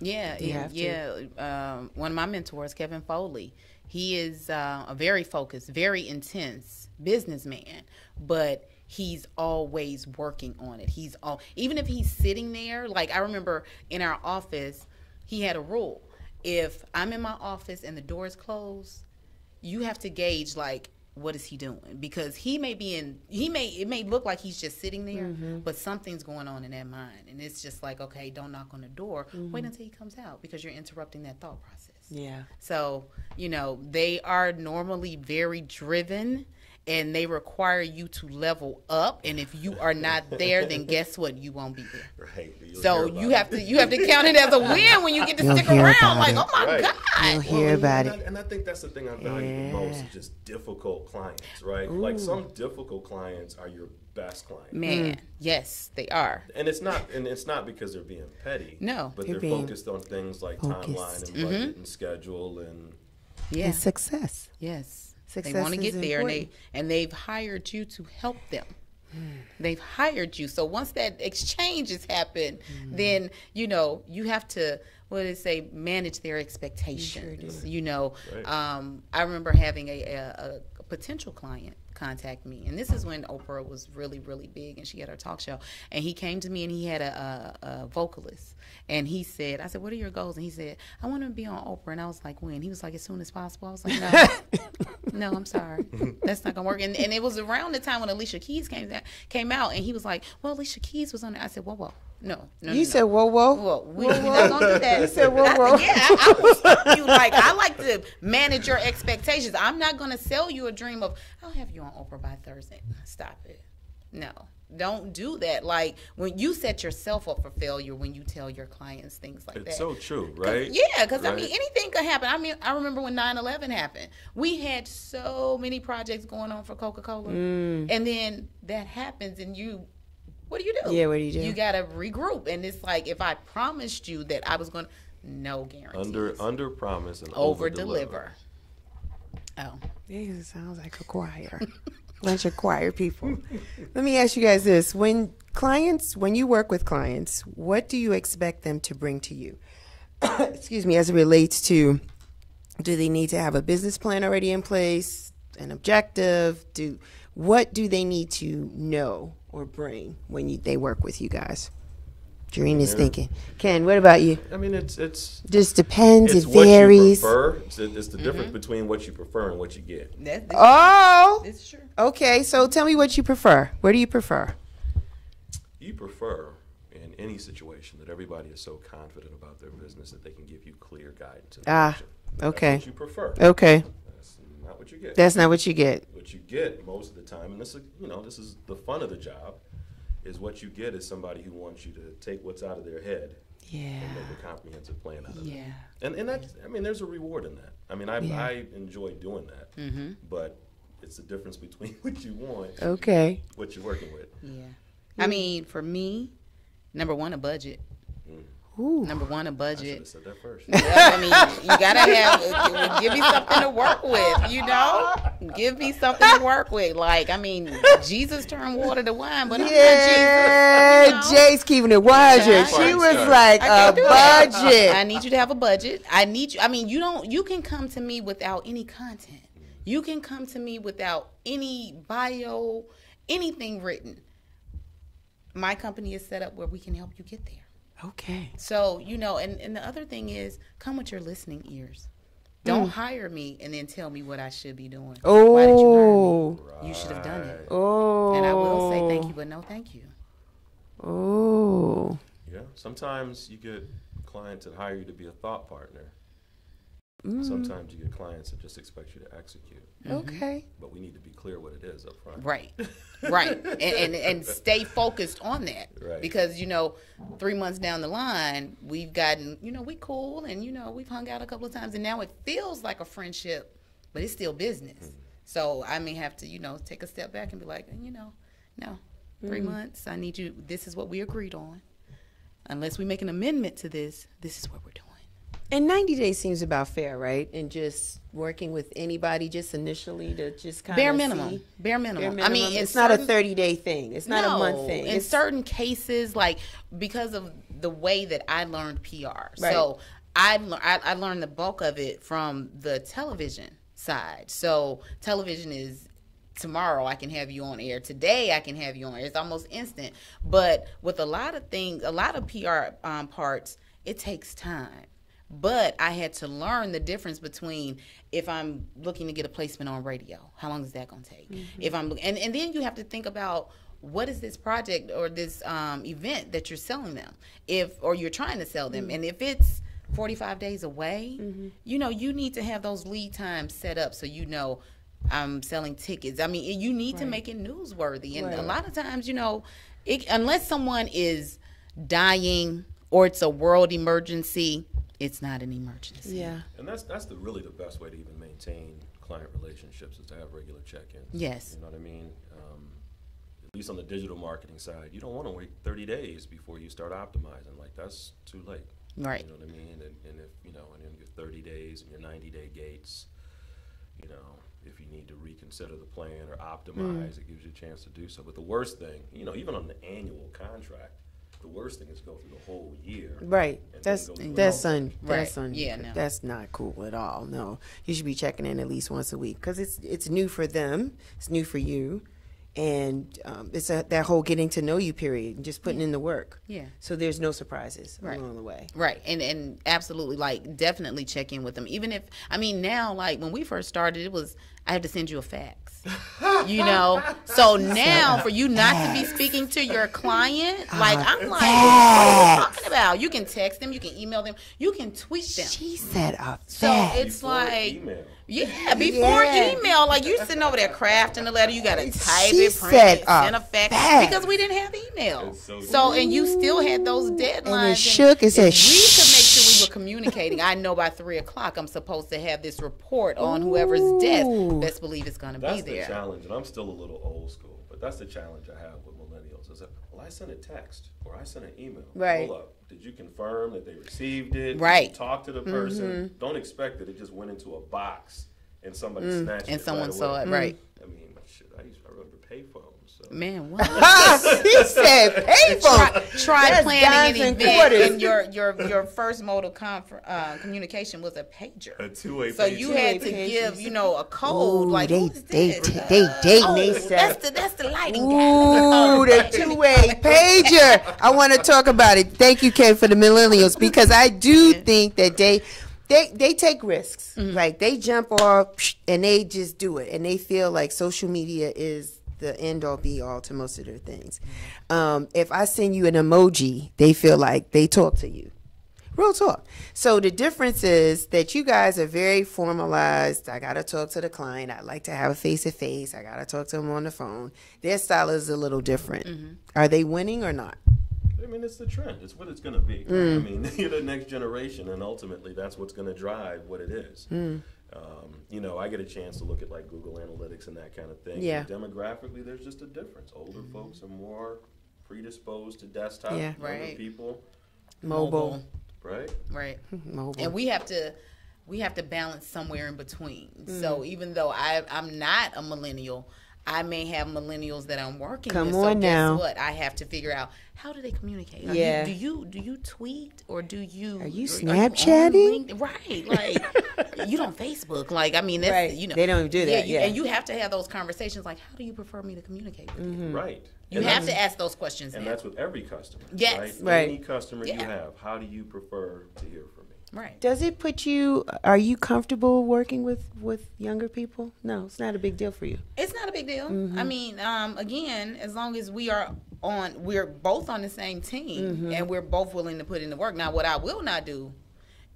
of my mentors, Kevin Foley, he is a very focused, very intense businessman, but he's always working on it. Even if he's sitting there, like I remember in our office, he had a rule. If I'm in my office and the door is closed, you have to gauge, like, what is he doing? Because it may look like he's just sitting there, but something's going on in that mind. And it's just like, okay, don't knock on the door. Wait until he comes out, because you're interrupting that thought process. Yeah. So, they are normally very driven, and they require you to level up. And if you are not there, then guess what? You won't be there. Right. So you have to count it as a win when you get to stick around. Like, oh my God. You'll hear about it. And I think that's the thing I value the most, is just difficult clients, right? Like, some difficult clients are your best clients. Man, yes, they are. And it's not because they're being petty. No. But they're focused on things like timeline and budget and schedule and success. Yes. Success, they want to get there, important. and they've hired you to help them. They've hired you. So once that exchange has happened, then you have to, manage their expectations. You sure do. Right. I remember having a potential client contact me. And this is when Oprah was really, really big, and she had her talk show. And he came to me, and he had a vocalist. And he said, I said, what are your goals? And he said, I want to be on Oprah. And I was like, when? He was like, as soon as possible. I was like, no. No, I'm sorry. That's not going to work. And it was around the time when Alicia Keys came out, and he was like, well, Alicia Keys was on there. I said, whoa, whoa. No. You said, whoa, whoa. Well, we're not going to do that. You said, whoa, whoa. I will stop you. Like, I like to manage your expectations. I'm not going to sell you a dream of, I'll have you on Oprah by Thursday. Stop it. No. Don't do that. Like, when you set yourself up for failure when you tell your clients things like that. It's so true, right? Yeah, because, right. I mean, anything could happen. I mean, I remember when 9/11 happened. We had so many projects going on for Coca-Cola. And then that happens, and what do you do? Yeah, what do you do? You got to regroup. And it's like, if I promised you that I was going to, no guarantees. Under promise and over deliver. Oh. Yeah, it sounds like a choir. Bunch of choir people. Let me ask you guys this. When you work with clients, what do you expect them to bring to you? Excuse me, as it relates to, do they need to have a business plan already in place, an objective? What do they need to know or bring when they work with you guys? Jurena's thinking. Ken, what about you? I mean, it's just depends. It's it varies. What you prefer. It's the difference between what you prefer and what you get. That's true. Okay. So tell me what you prefer. Where do you prefer? You prefer in any situation that everybody is so confident about their business that they can give you clear guidance. And direction. Okay. That's what you prefer. Okay. That's not what you get. That's not what you get. What you get most of the time, and this is the fun of the job, is what you get is somebody who wants you to take what's out of their head and make a comprehensive plan out of it. And that's, I mean, there's a reward in that. I mean, I enjoy doing that, but it's the difference between what you want and what you're working with. Yeah. I mean, for me, number one, a budget. Ooh. Number one, a I budget. should have said that first. I mean, you gotta have. Give me something to work with. You know, give me something to work with. Like, I mean, Jesus turned water to wine, but I'm not Jesus. You know? Jay's keeping it wiser. She was like a budget. I need you to have a budget. I need you. I mean, you can come to me without any content. You can come to me without any bio, anything written. My company is set up where we can help you get there. Okay. So, and the other thing is, come with your listening ears. Don't hire me and then tell me what I should be doing. Oh. Why did you hire me? Right. You should have done it. Oh. And I will say thank you, but no thank you. Oh. Yeah. Sometimes you get clients that hire you to be a thought partner. Sometimes you get clients that just expect you to execute. Okay. But we need to be clear what it is up front. Right. Right. And stay focused on that. Right. Because, 3 months down the line, we've gotten, we cool and, we've hung out a couple of times and now it feels like a friendship, but it's still business. So I may have to, take a step back and be like, no, 3 months, I need you. This is what we agreed on. Unless we make an amendment to this is what we're doing. And 90 days seems about fair, right? And just working with anybody just initially to just kind of Bare minimum. I mean, it's not a 30-day thing. It's not a month thing. In certain cases, like because of the way that I learned PR. Right. So I learned the bulk of it from the television side. So television is tomorrow I can have you on air. Today I can have you on air. It's almost instant. But with a lot of things, a lot of PR parts, it takes time. But I had to learn the difference between if I'm looking to get a placement on radio, how long is that going to take? If I'm and then you have to think about what is this project or this event that you're selling them, or you're trying to sell them, and if it's 45 days away, you need to have those lead times set up so I'm selling tickets. I mean, you need to make it newsworthy, and a lot of times, unless someone is dying or it's a world emergency. It's not an emergency. Yeah. And that's really the best way to even maintain client relationships is to have regular check-ins. Yes. You know what I mean? At least on the digital marketing side, you don't want to wait 30 days before you start optimizing. Like, that's too late. Right. You know what I mean? And if, and in your 30 days and your 90-day gates, if you need to reconsider the plan or optimize, it gives you a chance to do so. But the worst thing, even on the annual contract, the worst thing is go through the whole year. Right. That's Yeah, no. That's not cool at all. No, you should be checking in at least once a week because it's new for them. It's new for you. And it's that whole getting to know you period and just putting in the work. Yeah. So there's no surprises along the way. Right. And absolutely, like, definitely check in with them. Even if, I mean, now, like, when we first started, it was, I had to send you a fax. You know? So now, for you not to be speaking to your client, like, I'm like, what are you talking about? You can text them, you can email them, you can tweet them. She said a So fax. it's Before like, email. yeah, before email, like, you sitting over there crafting the letter, you got to type it, print said it, send a fax, because we didn't have email. So, and you still had those deadlines. And it shook. It said, we could make sure we were communicating. I know by 3 o'clock I'm supposed to have this report on whoever's desk. Best believe it's going to be That's there. the challenge, and I'm still a little old school, but that's the challenge I have with millennials. Is that, well, I sent a text or I sent an email. Right. Hold up. Did you confirm that they received it? Right. Did you talk to the person? Don't expect that it just went into a box and somebody snatched it. And someone right saw away. it, right. I mean, shit, I remember payphones. So. Man, what? he said payphone. Try That's planning dimes an and event, quarters. and your first mode of communication was a pager. A two-way So pager. you had to give, a code. Ooh, like, they who's they this? they dating they stuff. That's the lighting guy. Ooh, the two-way pager. I want to talk about it. Thank you, Kay, for the millennials, because I do think that they take risks. Like, they jump off and they just do it. And they feel like social media is the end-all, be-all to most of their things. If I send you an emoji, they feel like they talk to you. Real talk. So the difference is that you guys are very formalized. I got to talk to the client. I like to have a face-to-face. I got to talk to them on the phone. Their style is a little different. Are they winning or not? I mean, it's the trend. It's what it's going to be. I mean, you're the next generation, and ultimately that's what's going to drive what it is. I get a chance to look at, like, Google Analytics and that kind of thing. Yeah. And demographically, there's just a difference. Older folks are more predisposed to desktop. Yeah. Younger Right. people, Mobile. right? Right. Mobile. And we have to balance somewhere in between. So even though I'm not a millennial, I may have millennials that I'm working Come with. on So now. guess what? I have to figure out, how do they communicate? Yeah. Do you tweet, or do you? Are you on Snapchatting? LinkedIn? Right. Like, you don't Facebook. Like, I mean, that's, Right. They don't do that, yeah. And you have to have those conversations. Like, how do you prefer me to communicate with you? Right. You And have that's- to ask those questions. And now. that's with every customer. Yes. Right. Right. Any customer you Yeah. have, how do you prefer to hear from me? Right. Does it put you, are you comfortable working with younger people? No, it's not a big deal for you. It's not a big deal. I mean, again, as long as we're both on the same team and we're both willing to put in the work. Now, what I will not do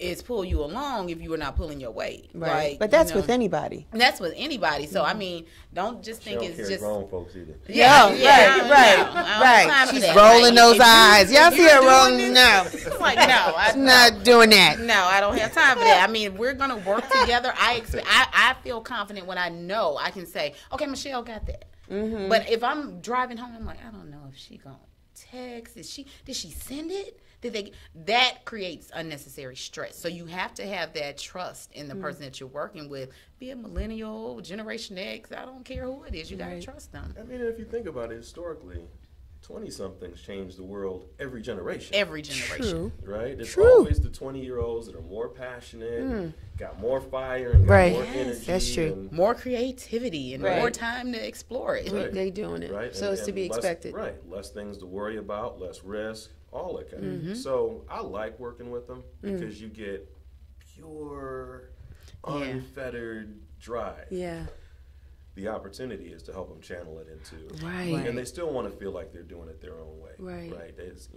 is pull you along if you are not pulling your weight. Right. Like, But that's with anybody. And that's with anybody. So, I mean, don't just She think don't it's care just. grown folks either. Right. She's rolling those eyes. Y'all see her rolling? No. It's like, no. I'm not doing that. No, I don't have time for that. I mean, we're gonna work together. I feel confident when I know I can say, okay, Michelle got that. But if I'm driving home, I'm like, I don't know if she gonna text. Did she send it? That creates unnecessary stress. So you have to have that trust in the person that you're working with. Be a millennial, Generation X. I don't care who it is. You gotta trust them. I mean, if you think about it historically, 20-somethings change the world every generation. Every generation. True. Right? It's True. always the 20-year-olds that are more passionate, got more fire, and got Right. more Yes, energy. that's true. And, More creativity and Right. more time to explore it. Right. They doing it. right? So it's to be less- expected. Right. Less things to worry about, less risk, all that kind Mm-hmm. of thing. So I like working with them because you get pure, unfettered drive. Yeah. The opportunity is to help them channel it into, Right. and they still want to feel like they're doing it their own way. Right. Right. It's,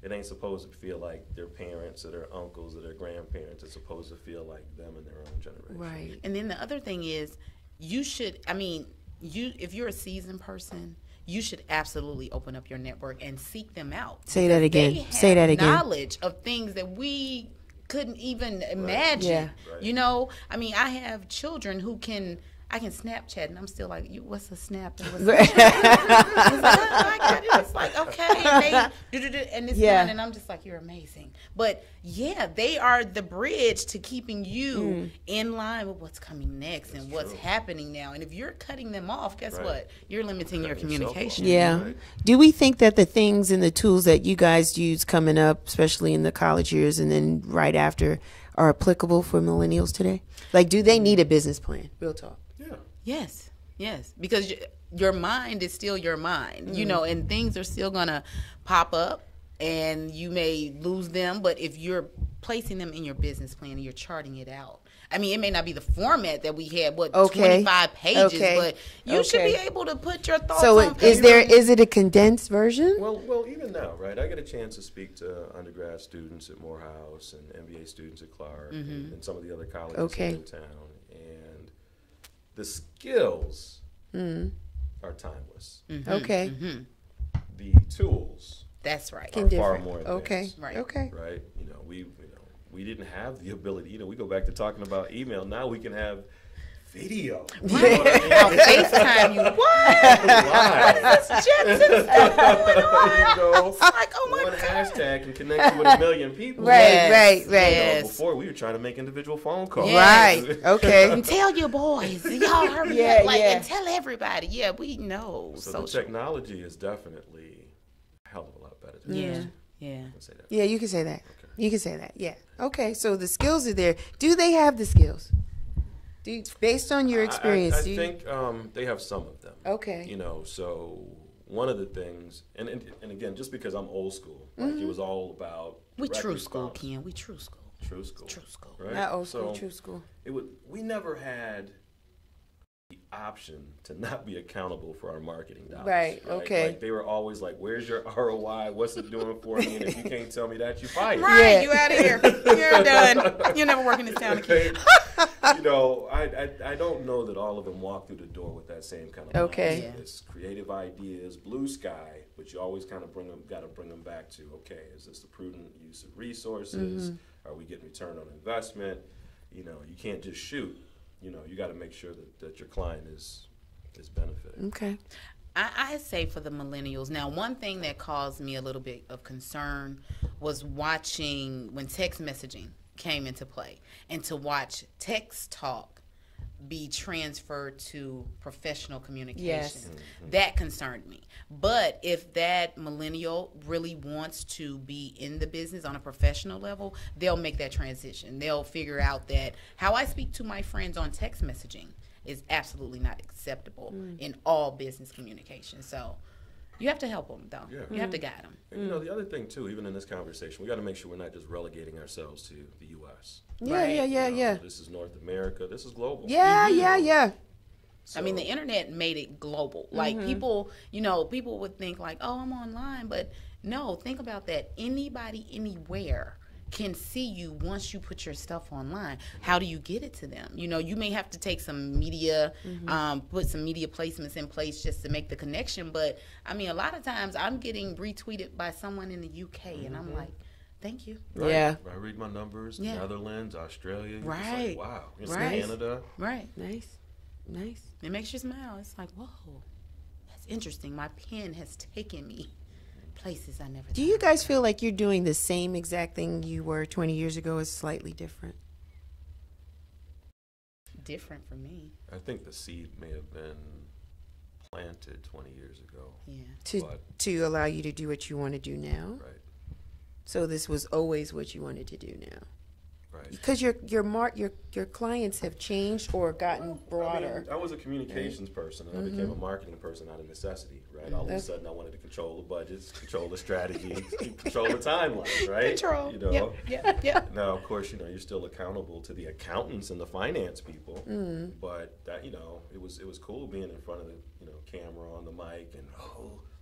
it ain't supposed to feel like their parents or their uncles or their grandparents. It's supposed to feel like them and their own generation. Right. And then the other thing is, if you're a seasoned person, you should absolutely open up your network and seek them out. Say that again. They have Say that again. knowledge of things that we couldn't even imagine. Yeah. Right. You know, I mean, I have children who can I can Snapchat, and I'm still like, what's a snap? And what's a I got it. It's like, okay, and they and it's done, and I'm just like, you're amazing. But yeah, they are the bridge to keeping you in line with what's coming next and what's happening now. And if you're cutting them off, guess what? You're limiting your communication. Yeah. Right. Do we think that the things and the tools that you guys use coming up, especially in the college years and then right after, are applicable for millennials today? Like, do they need a business plan? Real talk. Yeah. Yes. Because your mind is still your mind, you know, and things are still going to pop up and you may lose them. But if you're placing them in your business plan and you're charting it out, I mean, it may not be the format that we had, 25 pages, but you should be able to put your thoughts on paper. Is it a condensed version? Well, even now, right? I get a chance to speak to undergrad students at Morehouse and MBA students at Clark and some of the other colleges in town. And the skills are timeless. Okay. The tools that's right. are far more advanced. Okay. Right. You know, we didn't have the ability. You know, we go back to talking about email. Now we can have video. Right. You know what I mean? FaceTime you. What? This Jetson stuff going on. It's like, oh my God. God. Hashtag can connect you with a million people. Right. You know, before we were trying to make individual phone calls. Right. Okay. And tell your boys. Y'all hurry up. And tell everybody. Yeah, we know. So the technology is definitely a hell of a lot better. Yeah. I can say that. Yeah, you can say that. Okay. You can say that. Yeah. Okay. So the skills are there. Do they have the skills? Based on your experience, I think they have some of them. Okay. You know, so one of the things, and again, just because I'm old school, like it was all about. We true school, Ken. We true school. True school. True school. Right? Not old school, true school. We never had the option to not be accountable for our marketing dollars. Right. Okay. Like they were always like, "Where's your ROI? What's it doing for me?" And if you can't tell me that, you fired. Right. You out of here. You're done. You're never working this town again. You know, I don't know that all of them walk through the door with that same kind of It's creative ideas, blue sky, but you always kind of got to bring them back to, okay, is this the prudent use of resources? Are we getting return on investment? You know, you can't just shoot. You know, you got to make sure that your client is benefiting. Okay. I say for the millennials, now one thing that caused me a little bit of concern was watching when text messaging came into play and to watch text talk be transferred to professional communication. Yes. That concerned me. But if that millennial really wants to be in the business on a professional level, they'll make that transition. They'll figure out that how I speak to my friends on text messaging is absolutely not acceptable in all business communication. So you have to help them, though. Yeah. You have to guide them. And, you know, the other thing, too, even in this conversation, we got to make sure we're not just relegating ourselves to the U.S. Yeah. This is North America. This is global. Yeah. So, I mean, the internet made it global. Like, people, you know, people would think, like, oh, I'm online. But, no, think about that. Anybody, anywhere can see you once you put your stuff online. How do you get it to them? You know, you may have to take some media, put some media placements in place just to make the connection. But, I mean, a lot of times I'm getting retweeted by someone in the UK, and I'm like, thank you. Right. Yeah. I read my numbers. Yeah. Netherlands, Australia. Right. Like, wow. Canada. Right. Nice. It makes you smile. It's like, whoa, that's interesting. My pen has taken me places I never. Do you guys feel like you're doing the same exact thing you were 20 years ago, is slightly different? Different for me. I think the seed may have been planted 20 years ago. Yeah. To allow you to do what you want to do now. Right. So this was always what you wanted to do now. Right. Because your clients have changed or gotten broader. I mean, I was a communications person, and I became a marketing person out of necessity, right? All of a sudden, I wanted to control the budgets, control the strategy, control the timeline, right? Control. You know? Yeah. Now, of course, you know, you're still accountable to the accountants and the finance people, but that, you know, it was cool being in front of the, you know, camera on the mic and,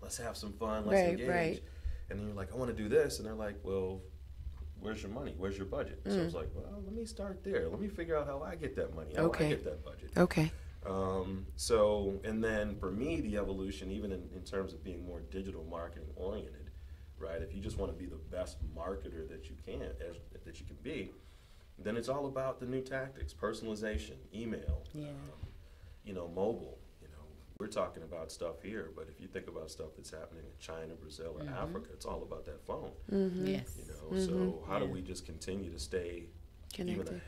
let's have some fun, let's engage. Right. And then you're like, I want to do this, and they're like, well, where's your money? Where's your budget? So I was like, well, let me start there. Let me figure out how I get that money, how I get that budget. Okay. So, and then for me, the evolution, even in terms of being more digital marketing oriented, right? If you just want to be the best marketer that you can be, then it's all about the new tactics, personalization, email. Yeah. mobile. We're talking about stuff here, but if you think about stuff that's happening in China, Brazil, or Africa, it's all about that phone. Yes. So how do we just continue to stay connected,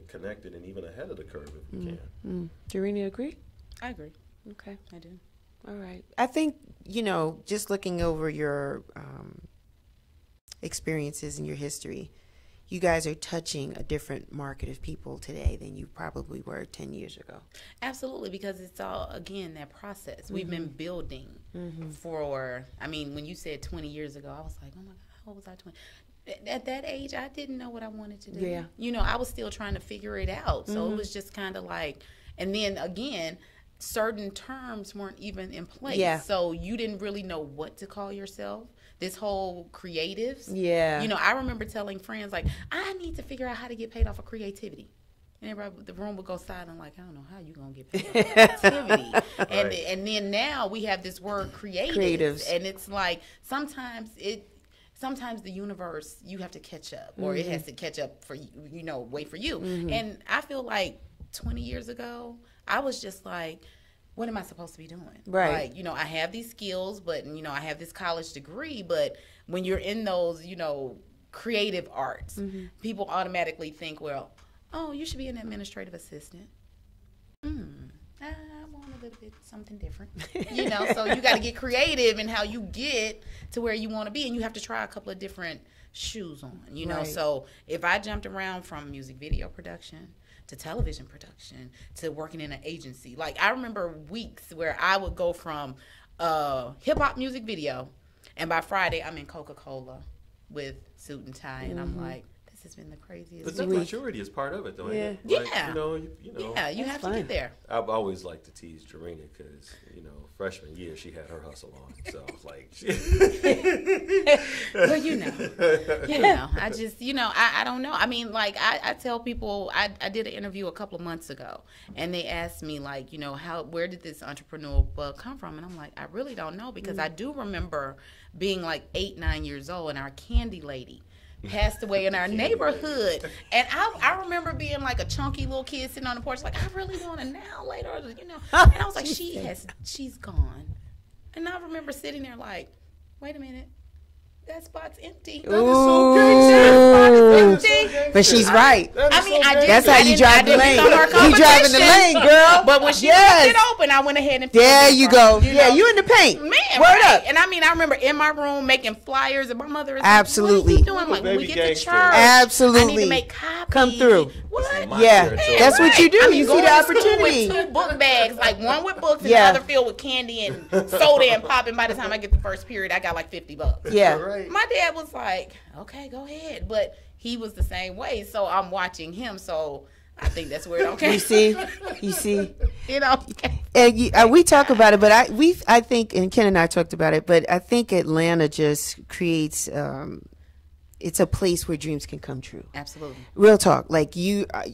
connected, and even ahead of the curve if we can? Jurena, agree? I agree. Okay. I do. All right. I think, just looking over your experiences and your history, you guys are touching a different market of people today than you probably were 10 years ago. Absolutely, because it's all, again, that process. We've been building for, when you said 20 years ago, I was like, oh my God, how old was I 20? At that age, I didn't know what I wanted to do. Yeah. I was still trying to figure it out. So it was just kind of like, and then again, certain terms weren't even in place. Yeah. So you didn't really know what to call yourself. This whole creatives. Yeah. I remember telling friends, like, I need to figure out how to get paid off of creativity. And everybody, the room would go silent, like, I don't know how you going to get paid off of creativity. And then now we have this word creatives. And it's like, sometimes the universe, you have to catch up, or it has to catch up for you, wait for you. And I feel like 20 years ago, I was just like, what am I supposed to be doing? Right. Like, I have these skills, but, I have this college degree, but when you're in those, creative arts, people automatically think, well, oh, you should be an administrative assistant. I want a little bit something different. So you got to get creative in how you get to where you want to be, and you have to try a couple of different shoes on, Right. So if I jumped around from music video production to television production to working in an agency, like I remember weeks where I would go from hip-hop music video, and by Friday I'm in Coca-Cola with suit and tie, and I'm like, this has been the craziest. But the maturity is part of it, though. Yeah. Ain't it? Like, Yeah, you have to get there. I've always liked to tease Jurena because, freshman year she had her hustle on. So I was like, well, I just, I don't know. I tell people, I did an interview a couple of months ago, and they asked me, like, where did this entrepreneurial bug come from? And I'm like, I really don't know, because I do remember being like 8, 9 years old, and our candy lady passed away in our neighborhood, and I remember being like a chunky little kid sitting on the porch, like, I really want a now later, and I was like, she's gone, and I remember sitting there like, wait a minute, that spot's empty. That is so good. But she's right. That's how you drive the lane. You driving the lane, girl. But when she left it open, I went ahead and there you go. You in the paint. Man, word up. And I remember in my room making flyers, and my mother is absolutely. Like, what are you doing? I'm like, when we get to church, absolutely. I need to make copies. Come through. What? Yeah, that's what you do. You see the opportunity. With 2 book bags, like one with books and the other filled with candy and soda and pop. And by the time I get the first period, I got like $50. Yeah. My dad was like, okay, go ahead. But he was the same way. So I'm watching him. So I think that's where it okay. You see. And we talk about it, but I think, and Ken and I talked about it, but I think Atlanta just creates, it's a place where dreams can come true. Absolutely. Real talk. Like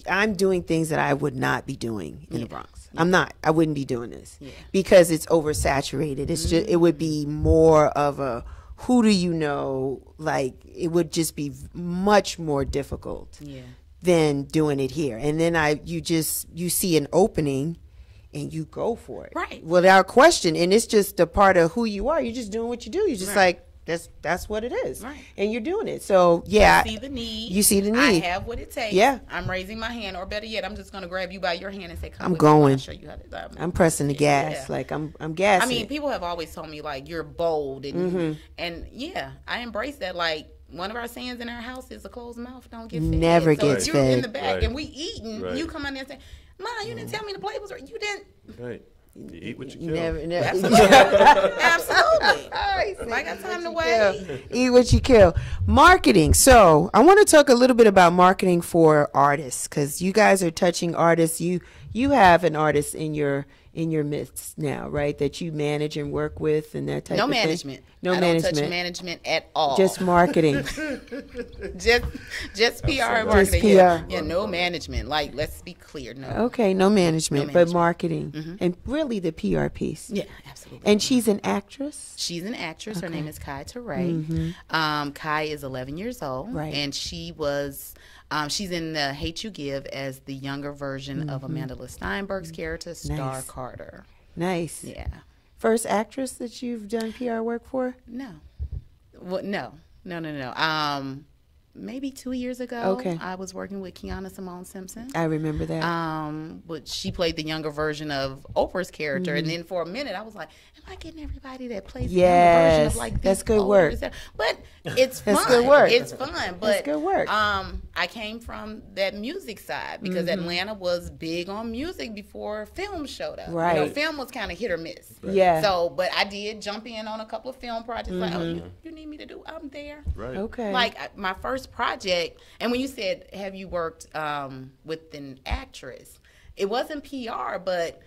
I'm doing things that I would not be doing in the Bronx. I wouldn't be doing this because it's oversaturated. It's just, it would be more of a, who do you know? Like, it would just be much more difficult than doing it here. And then you see an opening and you go for it. Right. Without question. And it's just a part of who you are. You're just doing what you do. You're just like, that's what it is. Right. And you're doing it. So, yeah. You see the need. You see the need. I have what it takes. Yeah. I'm raising my hand, or better yet, I'm just going to grab you by your hand and say, come I'm with going. me. I'll show you how to I'm pressing the gas. Yeah. Like, I'm gassing. I mean, people have always told me, like, you're bold. And, and yeah, I embrace that. Like, one of our sayings in our house is a closed mouth don't get fed. Never so gets if fed. you're in the back and we eating, you come in there and say, Ma, you didn't tell me the plate was right. You didn't. Right. You eat what you kill. Never. Absolutely. I got time to wait. Eat what you kill. Marketing. So I want to talk a little bit about marketing for artists, because you guys are touching artists. You have an artist in your midst now, right? That you manage and work with and that type of thing. I don't touch management at all. Just marketing. just PR and marketing. Just PR. Yeah, no management. Like, let's be clear. No. Okay, no management, but marketing. And really the PR piece. Yeah, absolutely. And she's an actress? She's an actress. Okay. Her name is Cantrell. Kai is 11 years old. Right. And she was She's in the Hate You Give as the younger version of Amanda Steinberg's character, Star Carter. Nice. Yeah. First actress that you've done PR work for? No. Well, no. Maybe 2 years ago, Okay. I was working with Kiana Simone Simpson. I remember that. But she played the younger version of Oprah's character, and then for a minute I was like, "Am I getting everybody that plays the younger version of like these that's good older work. But it's fun. That's good work. It's fun. But That's good work. I came from that music side because Atlanta was big on music before film showed up. Right. You know, film was kind of hit or miss. Right. Yeah. So, but I did jump in on a couple of film projects. Like, oh, you need me to do? I'm there. Right. Okay. Like my first project, and when you said, have you worked with an actress? It wasn't PR, but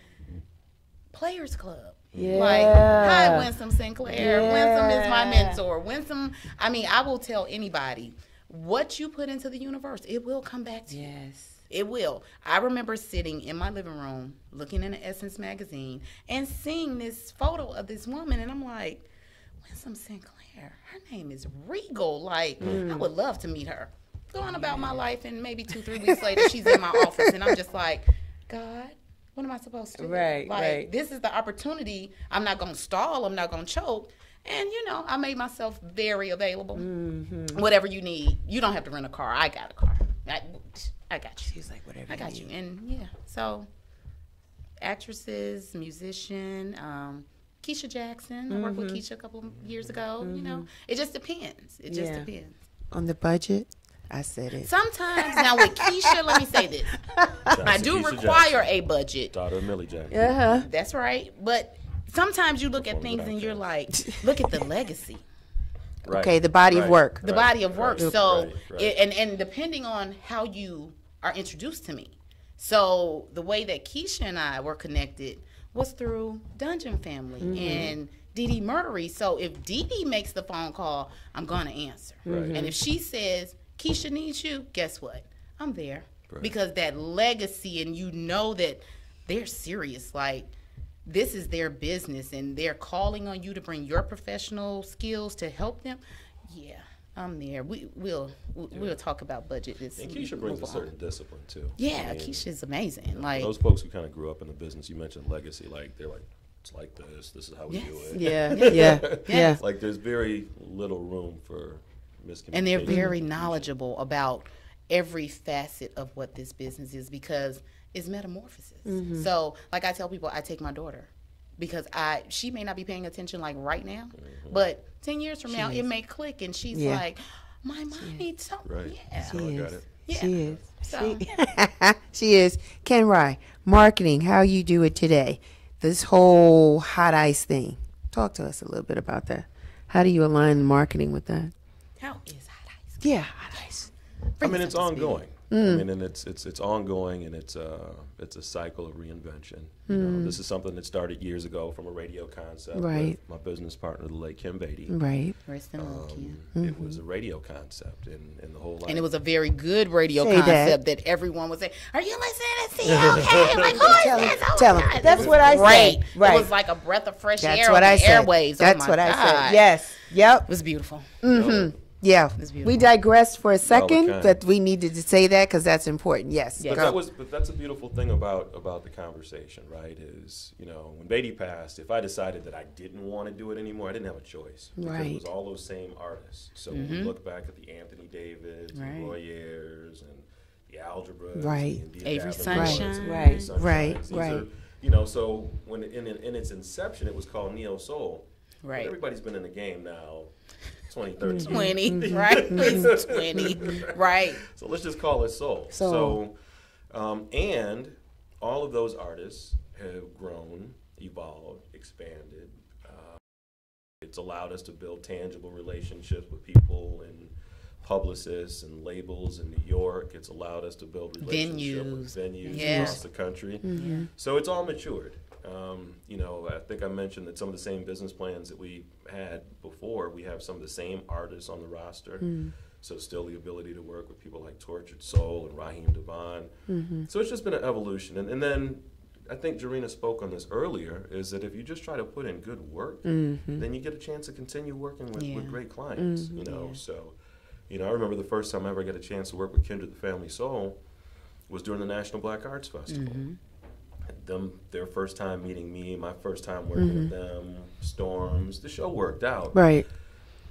Players Club. Yeah. Like, hi, Winsome Sinclair. Yeah. Winsome is my mentor. Winsome, I mean, I will tell anybody, what you put into the universe, it will come back to you. Yes. It will. I remember sitting in my living room, looking in the Essence magazine, and seeing this photo of this woman, and I'm like, Winsome Sinclair, her name is Regal. Like, I would love to meet her. Going about my life, and maybe 2-3 weeks later, she's in my office, and I'm just like, God, what am I supposed to do? Right, like, right. This is the opportunity. I'm not going to stall. I'm not going to choke. And, you know, I made myself very available. Whatever you need. You don't have to rent a car. I got a car. I got you. She's like, whatever I got you. And, yeah, so actresses, musician, Keisha Jackson. I worked with Keisha a couple of years ago. You know, it just depends. It just depends. On the budget? I said it. Sometimes, now with Keisha, let me say this. I do Keisha require Jackson, a budget. daughter of Millie Jackson. Uh-huh. That's right. But sometimes you look at things and you're like, look at the legacy. Right. Okay, the body of work. The body of work. Right. So, Right. and depending on how you are introduced to me. So the way that Keisha and I were connected was through Dungeon Family and Dee Dee Murdery. So if Dee Dee makes the phone call, I'm going to answer. Right. And if she says, Keisha needs you, guess what? I'm there. Right. Because that legacy, and you know that they're serious. Like, this is their business, and they're calling on you to bring your professional skills to help them. Yeah, I'm there. We'll talk about budget. And Keisha brings a certain discipline too. Yeah, I mean, Keisha's amazing. Like, those folks who kind of grew up in the business, you mentioned legacy, like they're like, it's like this. This is how we do it. Yeah. Like there's very little room for miscommunication. and they're very knowledgeable about every facet of what this business is because it's metamorphosis. So, like I tell people, I take my daughter because she may not be paying attention like right now, but 10 years from now, it may click, and she's like, my mom needs something. Right. Yeah. So I got it. Yeah. She is. So, She is. Ken Rye, marketing, how you do it today. This whole hot ice thing. Talk to us a little bit about that. How do you align marketing with that? how is hot ice? Yeah, hot ice. I mean, it's ongoing. I mean, and it's ongoing, and it's a cycle of reinvention. You know, this is something that started years ago from a radio concept. Right. With my business partner, the late Kim Beatty. Right. Rest in love, Ken. It was a radio concept, and the whole. And it was a very good radio Say concept that everyone was saying, are you listening to CLK? Like, who is this? Oh, Tell my him. God. That's It what I was great. said. Right. It was like a breath of fresh That's air what on I the said. airwaves. That's oh what my I God. said. Yes. Yep. It was beautiful. Yeah. It's beautiful. We digressed for a second, kind. but we needed to say that because that's important. Yes. Yeah. But that's a beautiful thing about the conversation, right? Is, you know, when Beatty passed, if I decided that I didn't want to do it anymore, I didn't have a choice. Because Right. it was all those same artists. So when we look back at the Anthony Davids, Right. and Roy Ayers, and the Algebras, Right. and the Avery Davenports, Sunshine. and Right. Avery Sunshines, Right. these Right. are, you know, so when in its inception, it was called Neo Soul. Right. But everybody's been in the game now 20, 30 years. 20, right? It's 20, right? So let's just call it soul. Soul. So, and all of those artists have grown, evolved, expanded. It's allowed us to build tangible relationships with people and publicists and labels in New York. It's allowed us to build relationships with venues Yeah. across the country. So it's all matured. You know, I think I mentioned that some of the same business plans that we had before, we have some of the same artists on the roster. So still the ability to work with people like Tortured Soul and Raheem Devon. So it's just been an evolution. And then I think Jurena spoke on this earlier, is that if you just try to put in good work, then you get a chance to continue working with great clients, you know. So You know, I remember the first time I ever got a chance to work with Kindred the Family Soul was during the National Black Arts Festival. Their first time meeting me, my first time working with them, Storms, the show worked out. Right.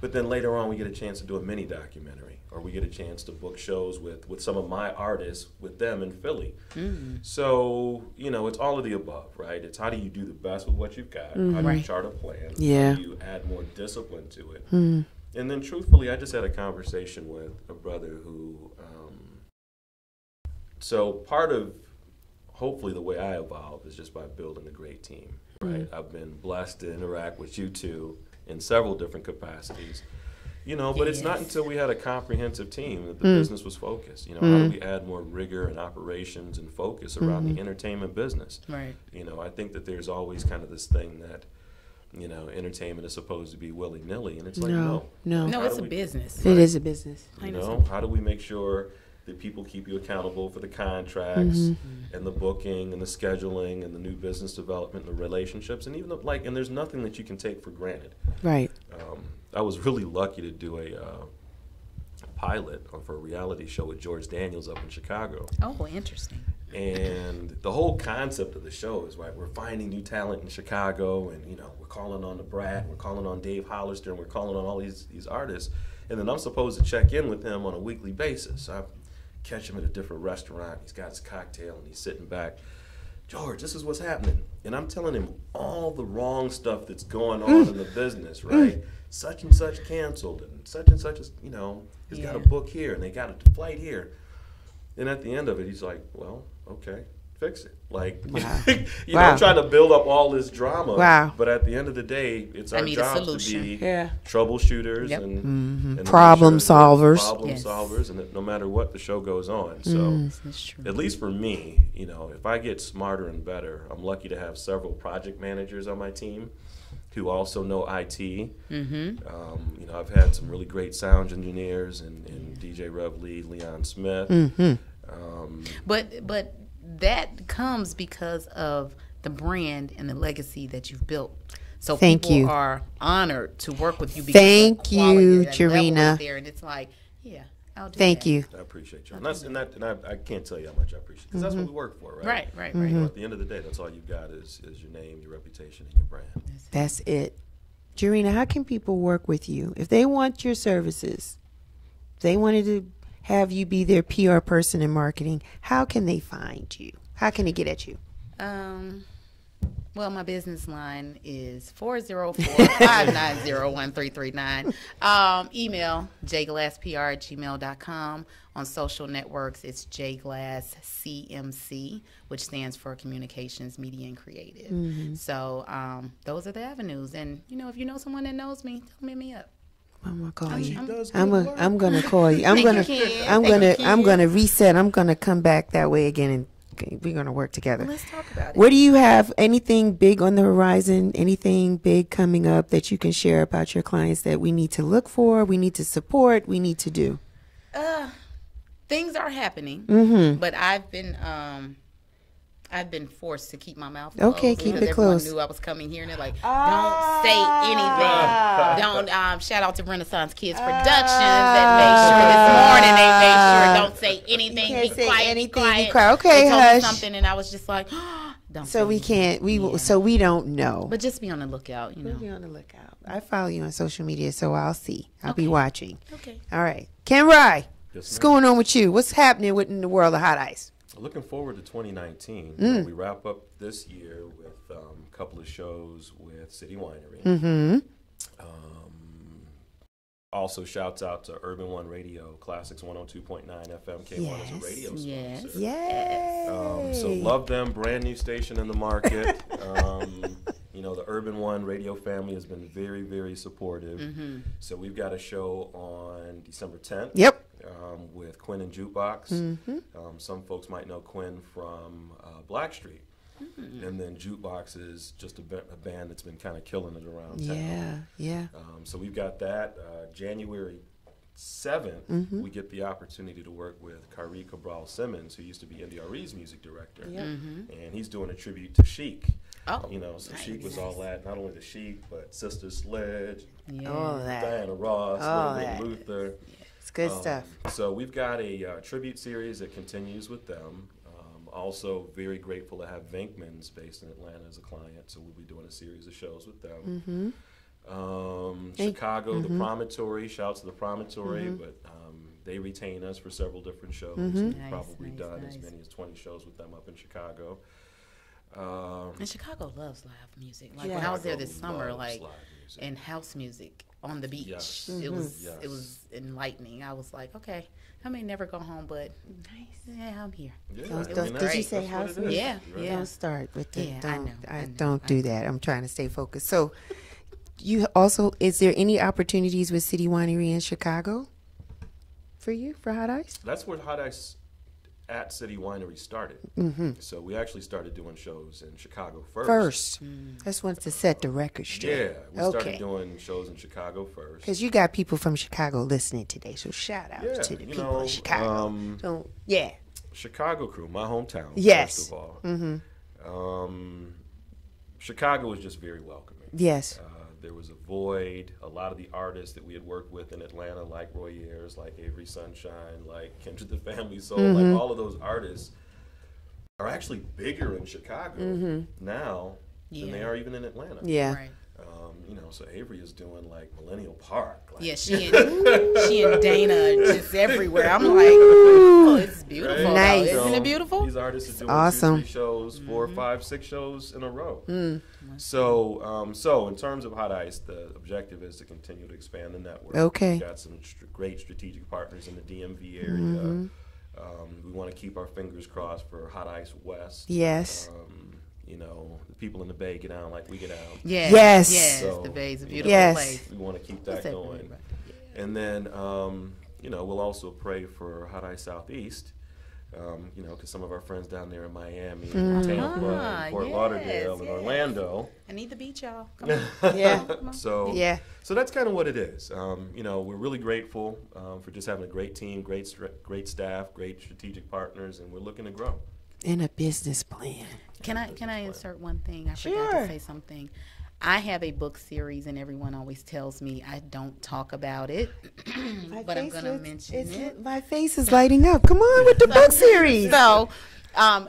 But then later on, we get a chance to do a mini documentary, or we get a chance to book shows with some of my artists with them in Philly. So, you know, it's all of the above, right? It's how do you do the best with what you've got? How do you chart a plan? Yeah. How do you add more discipline to it? And then truthfully, I just had a conversation with a brother who, so part of hopefully the way I evolve is just by building a great team, right? I've been blessed to interact with you two in several different capacities, you know, but it's not until we had a comprehensive team that the business was focused. You know, how do we add more rigor and operations and focus around the entertainment business? Right. You know, I think that there's always kind of this thing that, you know, entertainment is supposed to be willy-nilly, and it's like, no, it's a business. It is a business. You know, how do we make sure that people keep you accountable for the contracts and the booking and the scheduling and the new business development and the relationships, and even and there's nothing that you can take for granted. Right. I was really lucky to do a pilot for a reality show with George Daniels up in Chicago. Oh, interesting. And the whole concept of the show is, right, we're finding new talent in Chicago, and, you know, we're calling on the Brat, we're calling on Dave Hollister, and we're calling on all these artists. And then I'm supposed to check in with him on a weekly basis. I catch him at a different restaurant. He's got his cocktail, and he's sitting back. George, this is what's happening. And I'm telling him all the wrong stuff that's going on in the business, right? Such and such canceled, and such is, you know, he's got a book here, and they got a flight here. And at the end of it, he's like, well, okay, fix it. Like, you know, I'm trying to build up all this drama. Wow. But at the end of the day, it's our job to be troubleshooters and problem solvers. Problem solvers, and that no matter what, the show goes on. So at least for me, you know, if I get smarter and better, I'm lucky to have several project managers on my team who also know IT. You know, I've had some really great sound engineers and DJ Rev Lee, Leon Smith. But that comes because of the brand and the legacy that you've built. So people are honored to work with you because Thank you, Jurena. There, and it's like, yeah, I'll do Thank that. you. I appreciate you. And I can't tell you how much I appreciate it, because that's what we work for, right? Right. You know, at the end of the day, that's all you've got is your name, your reputation, and your brand. That's it. Jurena, how can people work with you? If they want your services, if they wanted to have you be their PR person in marketing, how can they find you? How can they get at you? Well, my business line is 404-590-1339. Email jglasspr@gmail.com. On social networks, it's jglasscmc, which stands for Communications, Media, and Creative. So those are the avenues. And, you know, if you know someone that knows me, tell me up. I'm gonna call you. I'm gonna call you. I'm gonna reset. I'm gonna come back that way again, and we're gonna work together. Well, let's talk about it. What do you have? Anything big on the horizon? Anything big coming up that you can share about your clients that we need to look for? We need to support. We need to do. Things are happening, but I've been forced to keep my mouth closed. Okay, keep it closed. Everyone knew I was coming here, and they're like, don't say anything. Don't, shout out to Renaissance Kids Productions that made sure this morning, they made sure don't say anything. Can't be say quiet, anything. be quiet. Okay, they told hush. me something, and I was just like, don't So say we anything. can't, so we don't know. But just be on the lookout, you know. We'll be on the lookout. I follow you on social media, so I'll see. I'll be watching. Okay. All right. Ken Rye, what's ma'am. going on with you? What's happening in the world of hot ice? Looking forward to 2019. You know, we wrap up this year with a couple of shows with City Winery. Also, shouts out to Urban One Radio, Classics 102.9 FM, K1 is a radio sponsor. Yes. So love them, brand new station in the market. You know, the Urban One radio family has been very, very supportive. So we've got a show on December 10th. Yep. With Quinn and Jukebox. Some folks might know Quinn from Blackstreet. And then Jukebox is just a band that's been kind of killing it around town. Yeah. So we've got that. January 7th, we get the opportunity to work with Kyrie Cabral Simmons, who used to be NDRE's music director. And he's doing a tribute to Chic. You know, so Chic was all that, not only the Chic, but Sister Sledge, All that. Diana Ross, Little Luther. It's good stuff. So we've got a tribute series that continues with them. Also very grateful to have Venkman's based in Atlanta as a client, so we'll be doing a series of shows with them. Chicago, the Promontory, shouts to the Promontory, but they retain us for several different shows. We've probably done as many as 20 shows with them up in Chicago. And Chicago loves live music. Like when I was there this summer, like and house music on the beach, it was enlightening. I was like, okay, I may never go home, but yeah, I'm here. Yeah, did you say house music? Yeah, yeah. Don't start with that. Yeah, don't do that. I'm trying to stay focused. So, you also, is there any opportunities with City Winery in Chicago for you for Hot Ice? That's where Hot Ice at City Winery started. So we actually started doing shows in Chicago first. Just wanted to set the record straight. Yeah, we started doing shows in Chicago first. Because you got people from Chicago listening today, so shout out to the people in Chicago. Chicago crew, my hometown. Yes. First of all, Chicago was just very welcoming. Yes. There was a void. A lot of the artists that we had worked with in Atlanta, like Roy Ayers, like Avery Sunshine, like Kendrick the Family Soul, like all of those artists are actually bigger in Chicago now than they are even in Atlanta. Yeah. Right. So Avery is doing like Millennial Park. Like, she and Dana just everywhere. I'm like, oh, it's beautiful. Right. Nice. Isn't it beautiful? These artists are doing awesome. 2, 3 shows, 4, 5, 6 shows in a row. So in terms of Hot Ice, the objective is to continue to expand the network. Okay. We've got some great strategic partners in the DMV area. We want to keep our fingers crossed for Hot Ice West. Yes. The people in the Bay get out like we get out. Yes. So, the Bay's a beautiful place. We want to keep that going. And then, we'll also pray for Hot Ice Southeast. Because some of our friends down there in Miami, and Tampa, and Fort Lauderdale, and Orlando. I need the beach, y'all. Come on. So that's kind of what it is. We're really grateful for just having a great team, great staff, great strategic partners, and we're looking to grow. And a business plan. Can I insert one thing? I forgot to say something. I have a book series, and everyone always tells me I don't talk about it, but I'm going to mention it. My face is lighting up. Come on with the book series. So,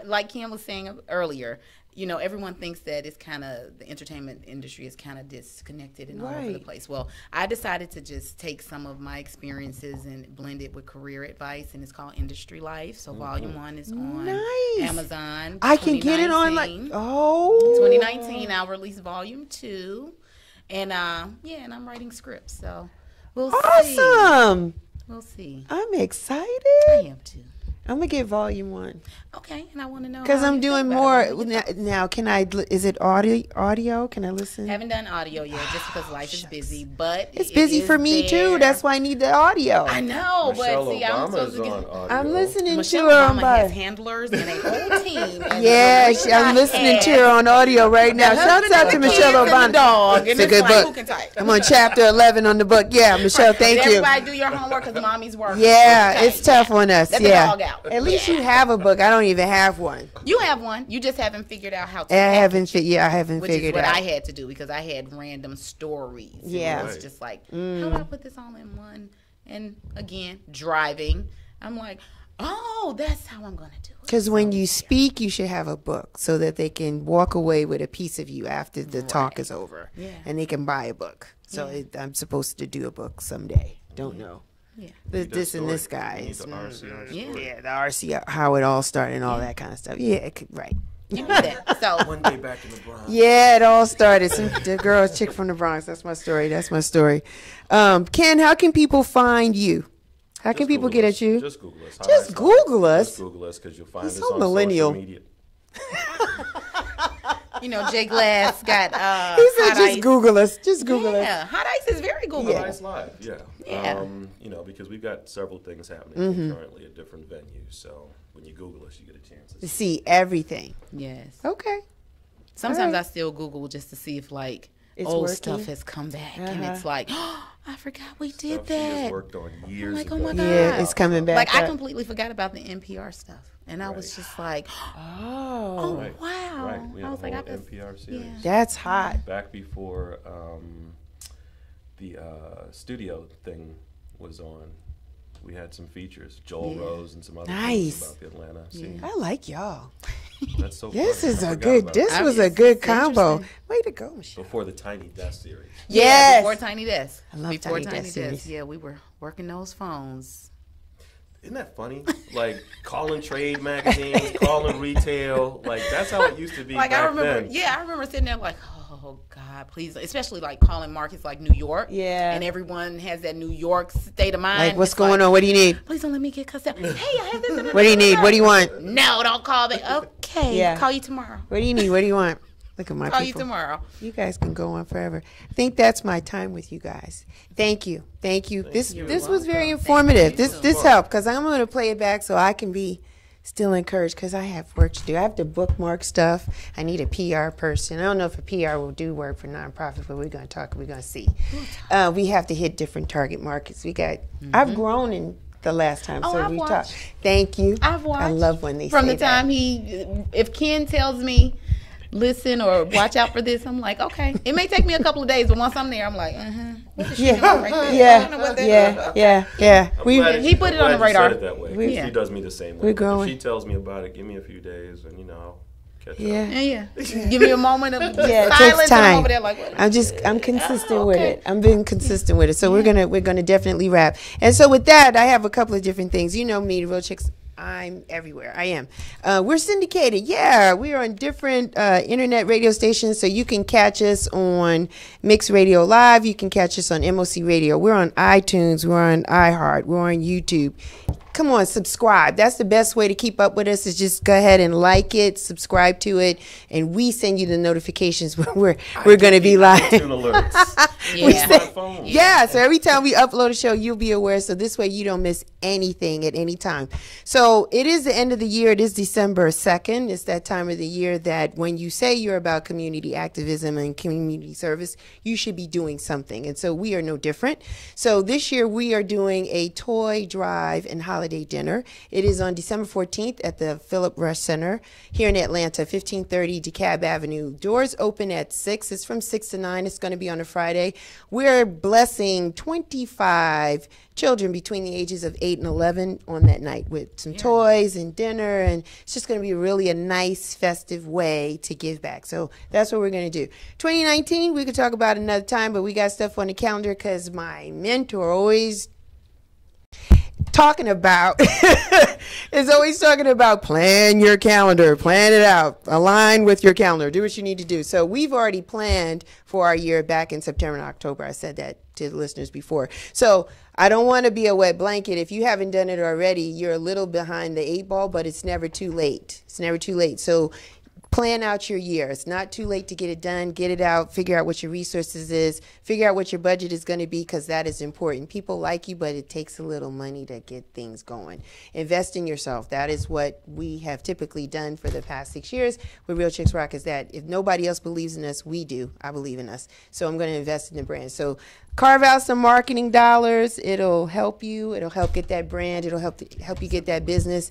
like Kim was saying earlier, everyone thinks that it's kind of, the entertainment industry is kind of disconnected and all over the place. Well, I decided to just take some of my experiences and blend it with career advice, and it's called Industry Life. So volume 1 is on Amazon. I can get it on 2019. I'll release volume 2. And and I'm writing scripts. So we'll see. Awesome. We'll see. I'm excited. I am too. I'm gonna get volume 1. Okay, and I want to know because I'm doing more now. Can I? Is it audio? Can I listen? Haven't done audio yet, just because life is busy. But it's busy for me too. That's why I need the audio. I know, Michelle but see, Obama I'm supposed to get. I'm listening Michelle to her. Obama has handlers and a whole team. Yeah, I'm listening to her on audio right now. Shouts out to Michelle Obama. Dog, it's a good book. I'm on chapter 11 on the book. Yeah, Michelle, thank you. Everybody do your homework because mommy's working. Yeah, it's tough on us. Let the dog out. At least you have a book. I don't even have one. You have one. You just haven't figured out how to. I haven't figured it Which is what out. I had to do because I had random stories. Yeah. It was just like, how do I put this all in one? And again, driving. I'm like, oh, that's how I'm going to do it. Because when you speak, you should have a book so that they can walk away with a piece of you after the talk is over. Yeah. And they can buy a book. So I'm supposed to do a book someday. Don't know. Yeah. This and this guy. The RCR story. Yeah, the RCR, how it all started and all that kind of stuff. Yeah, right. You knew that. So one day back in the Bronx. Yeah, it all started. The girl, chick from the Bronx. That's my story. Ken, how can people find you? How can people get at you? Just Google us. Just Google us. Just Google us because you'll find us so on millennial. social media. Jay Glass got he said Hot just Ice. Google us. Just Google us. Yeah, Hot Ice is very Google. Hot Ice Live, Yeah. Because we've got several things happening currently at different venues. So when you Google us, you get a chance To see everything. Yes. Okay. Sometimes right. I still Google just to see if It's old working? stuff has come back, and it's like, oh, I forgot we did Stuff she has that. worked on years like, ago. oh my God. Yeah, it's coming back. Like I up. completely forgot about the NPR stuff, and I was just like, Oh, Right. wow. Right. We I had was a like, whole I was, NPR series. that's hot. Back before the studio thing was on. we had some features. Joel Rose and some other Nice. things about the Atlanta scene. I like y'all. That's so This funny. is I a forgot good. about This that. was a good combo. Way to go, Michelle. Before the Tiny Desk series. Yeah, Yes. before Tiny Desk. I love before Tiny Desk series. Yeah, we were working those phones. Isn't that funny? Like calling trade magazines, calling retail. Like that's how it used to be Like back I remember, then. I remember sitting there like, oh God, please, especially like calling markets like New York. Yeah. And everyone has that New York state of mind. Like, what's It's going on? What do you need? Please don't let me get cussed out. Hey, I have this. What do you need? What do you want? No, don't call me. Okay, Yeah. call you tomorrow. What do you need? What do you want? Look at my Call people. you tomorrow. You guys can go on forever. I think that's my time with you guys. Thank you. Thank you. This was very informative. This helped because I'm going to play it back so I can be still encouraged because I have work to do. I have to bookmark stuff. I need a PR person. I don't know if a PR will do work for nonprofits, but we're going to talk. We're going to see. We have to hit different target markets. We got. I've grown in the last time, so I've we watched. talked. Thank you. I've watched. I love when they From say the time if Ken tells me, listen or watch out for this, I'm like, okay. It may take me a couple of days, but once I'm there, I'm like, What is she doing right there? I don't know what that is. Yeah. He put it on the radar. Said it that way. Yeah. She does me the same way. We're growing. If she tells me about it, give me a few days, and I'll catch up. Yeah. Give me a moment of It silence. takes And I'm time. over there like, what? I'm consistent with okay. it. I'm being consistent with it. So we're gonna definitely wrap. And so with that, I have a couple of different things. You know me, the Real Chicks. I'm everywhere. I am. We're syndicated. Yeah, we are on different internet radio stations. So you can catch us on Mix Radio Live. You can catch us on MOC Radio. We're on iTunes. We're on iHeart. We're on YouTube. Come on, subscribe. That's the best way to keep up with us is just go ahead and like it, subscribe to it, and we send you the notifications when we're going to be live. Yeah. So every time we upload a show, you'll be aware. So this way you don't miss anything at any time. So it is the end of the year. It is December 2nd. It's that time of the year that when you say you're about community activism and community service, you should be doing something. And so we are no different. So this year we are doing a toy drive and holiday dinner. It is on December 14th at the Philip Rush Center here in Atlanta, 1530 DeKalb Avenue. Doors open at 6. It's from 6 to 9. It's going to be on a Friday. We're blessing 25 children between the ages of 8 and 11 on that night with some toys and dinner, and it's just going to be really a nice festive way to give back. So that's what we're going to do. 2019 we could talk about another time, but we got stuff on the calendar because my mentor always talking about is always talking about plan your calendar, plan it out, align with your calendar, do what you need to do. So we've already planned for our year back in September and October. I said that to the listeners before. So I don't want to be a wet blanket. If you haven't done it already, you're a little behind the 8 ball, but it's never too late. It's never too late. So plan out your year. It's not too late to get it done. Get it out. Figure out what your resources is. Figure out what your budget is going to be because that is important. People like you, but it takes a little money to get things going. Invest in yourself. That is what we have typically done for the past 6 years with Real Chicks Rock is that if nobody else believes in us, we do. I believe in us. So I'm going to invest in the brand. So carve out some marketing dollars. It'll help you. It'll help get that brand. It'll help you get that business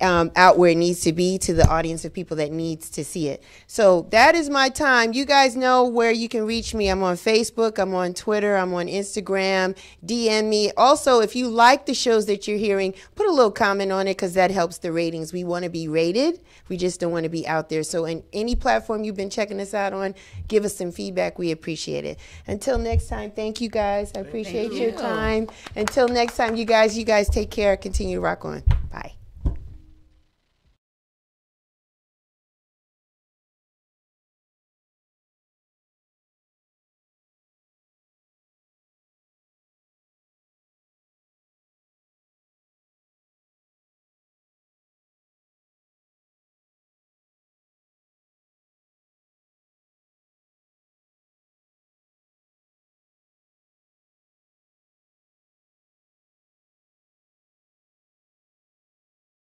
out where it needs to be to the audience of people that needs to see it. So that is my time. You guys know where you can reach me. I'm on Facebook. I'm on Twitter. I'm on Instagram. DM me. Also, if you like the shows that you're hearing, put a little comment on it because that helps the ratings. We want to be rated. We just don't want to be out there. So in any platform you've been checking us out on, give us some feedback. We appreciate it. Until next time, thank you guys. I appreciate your time. Until next time, you guys take care. Continue to rock on.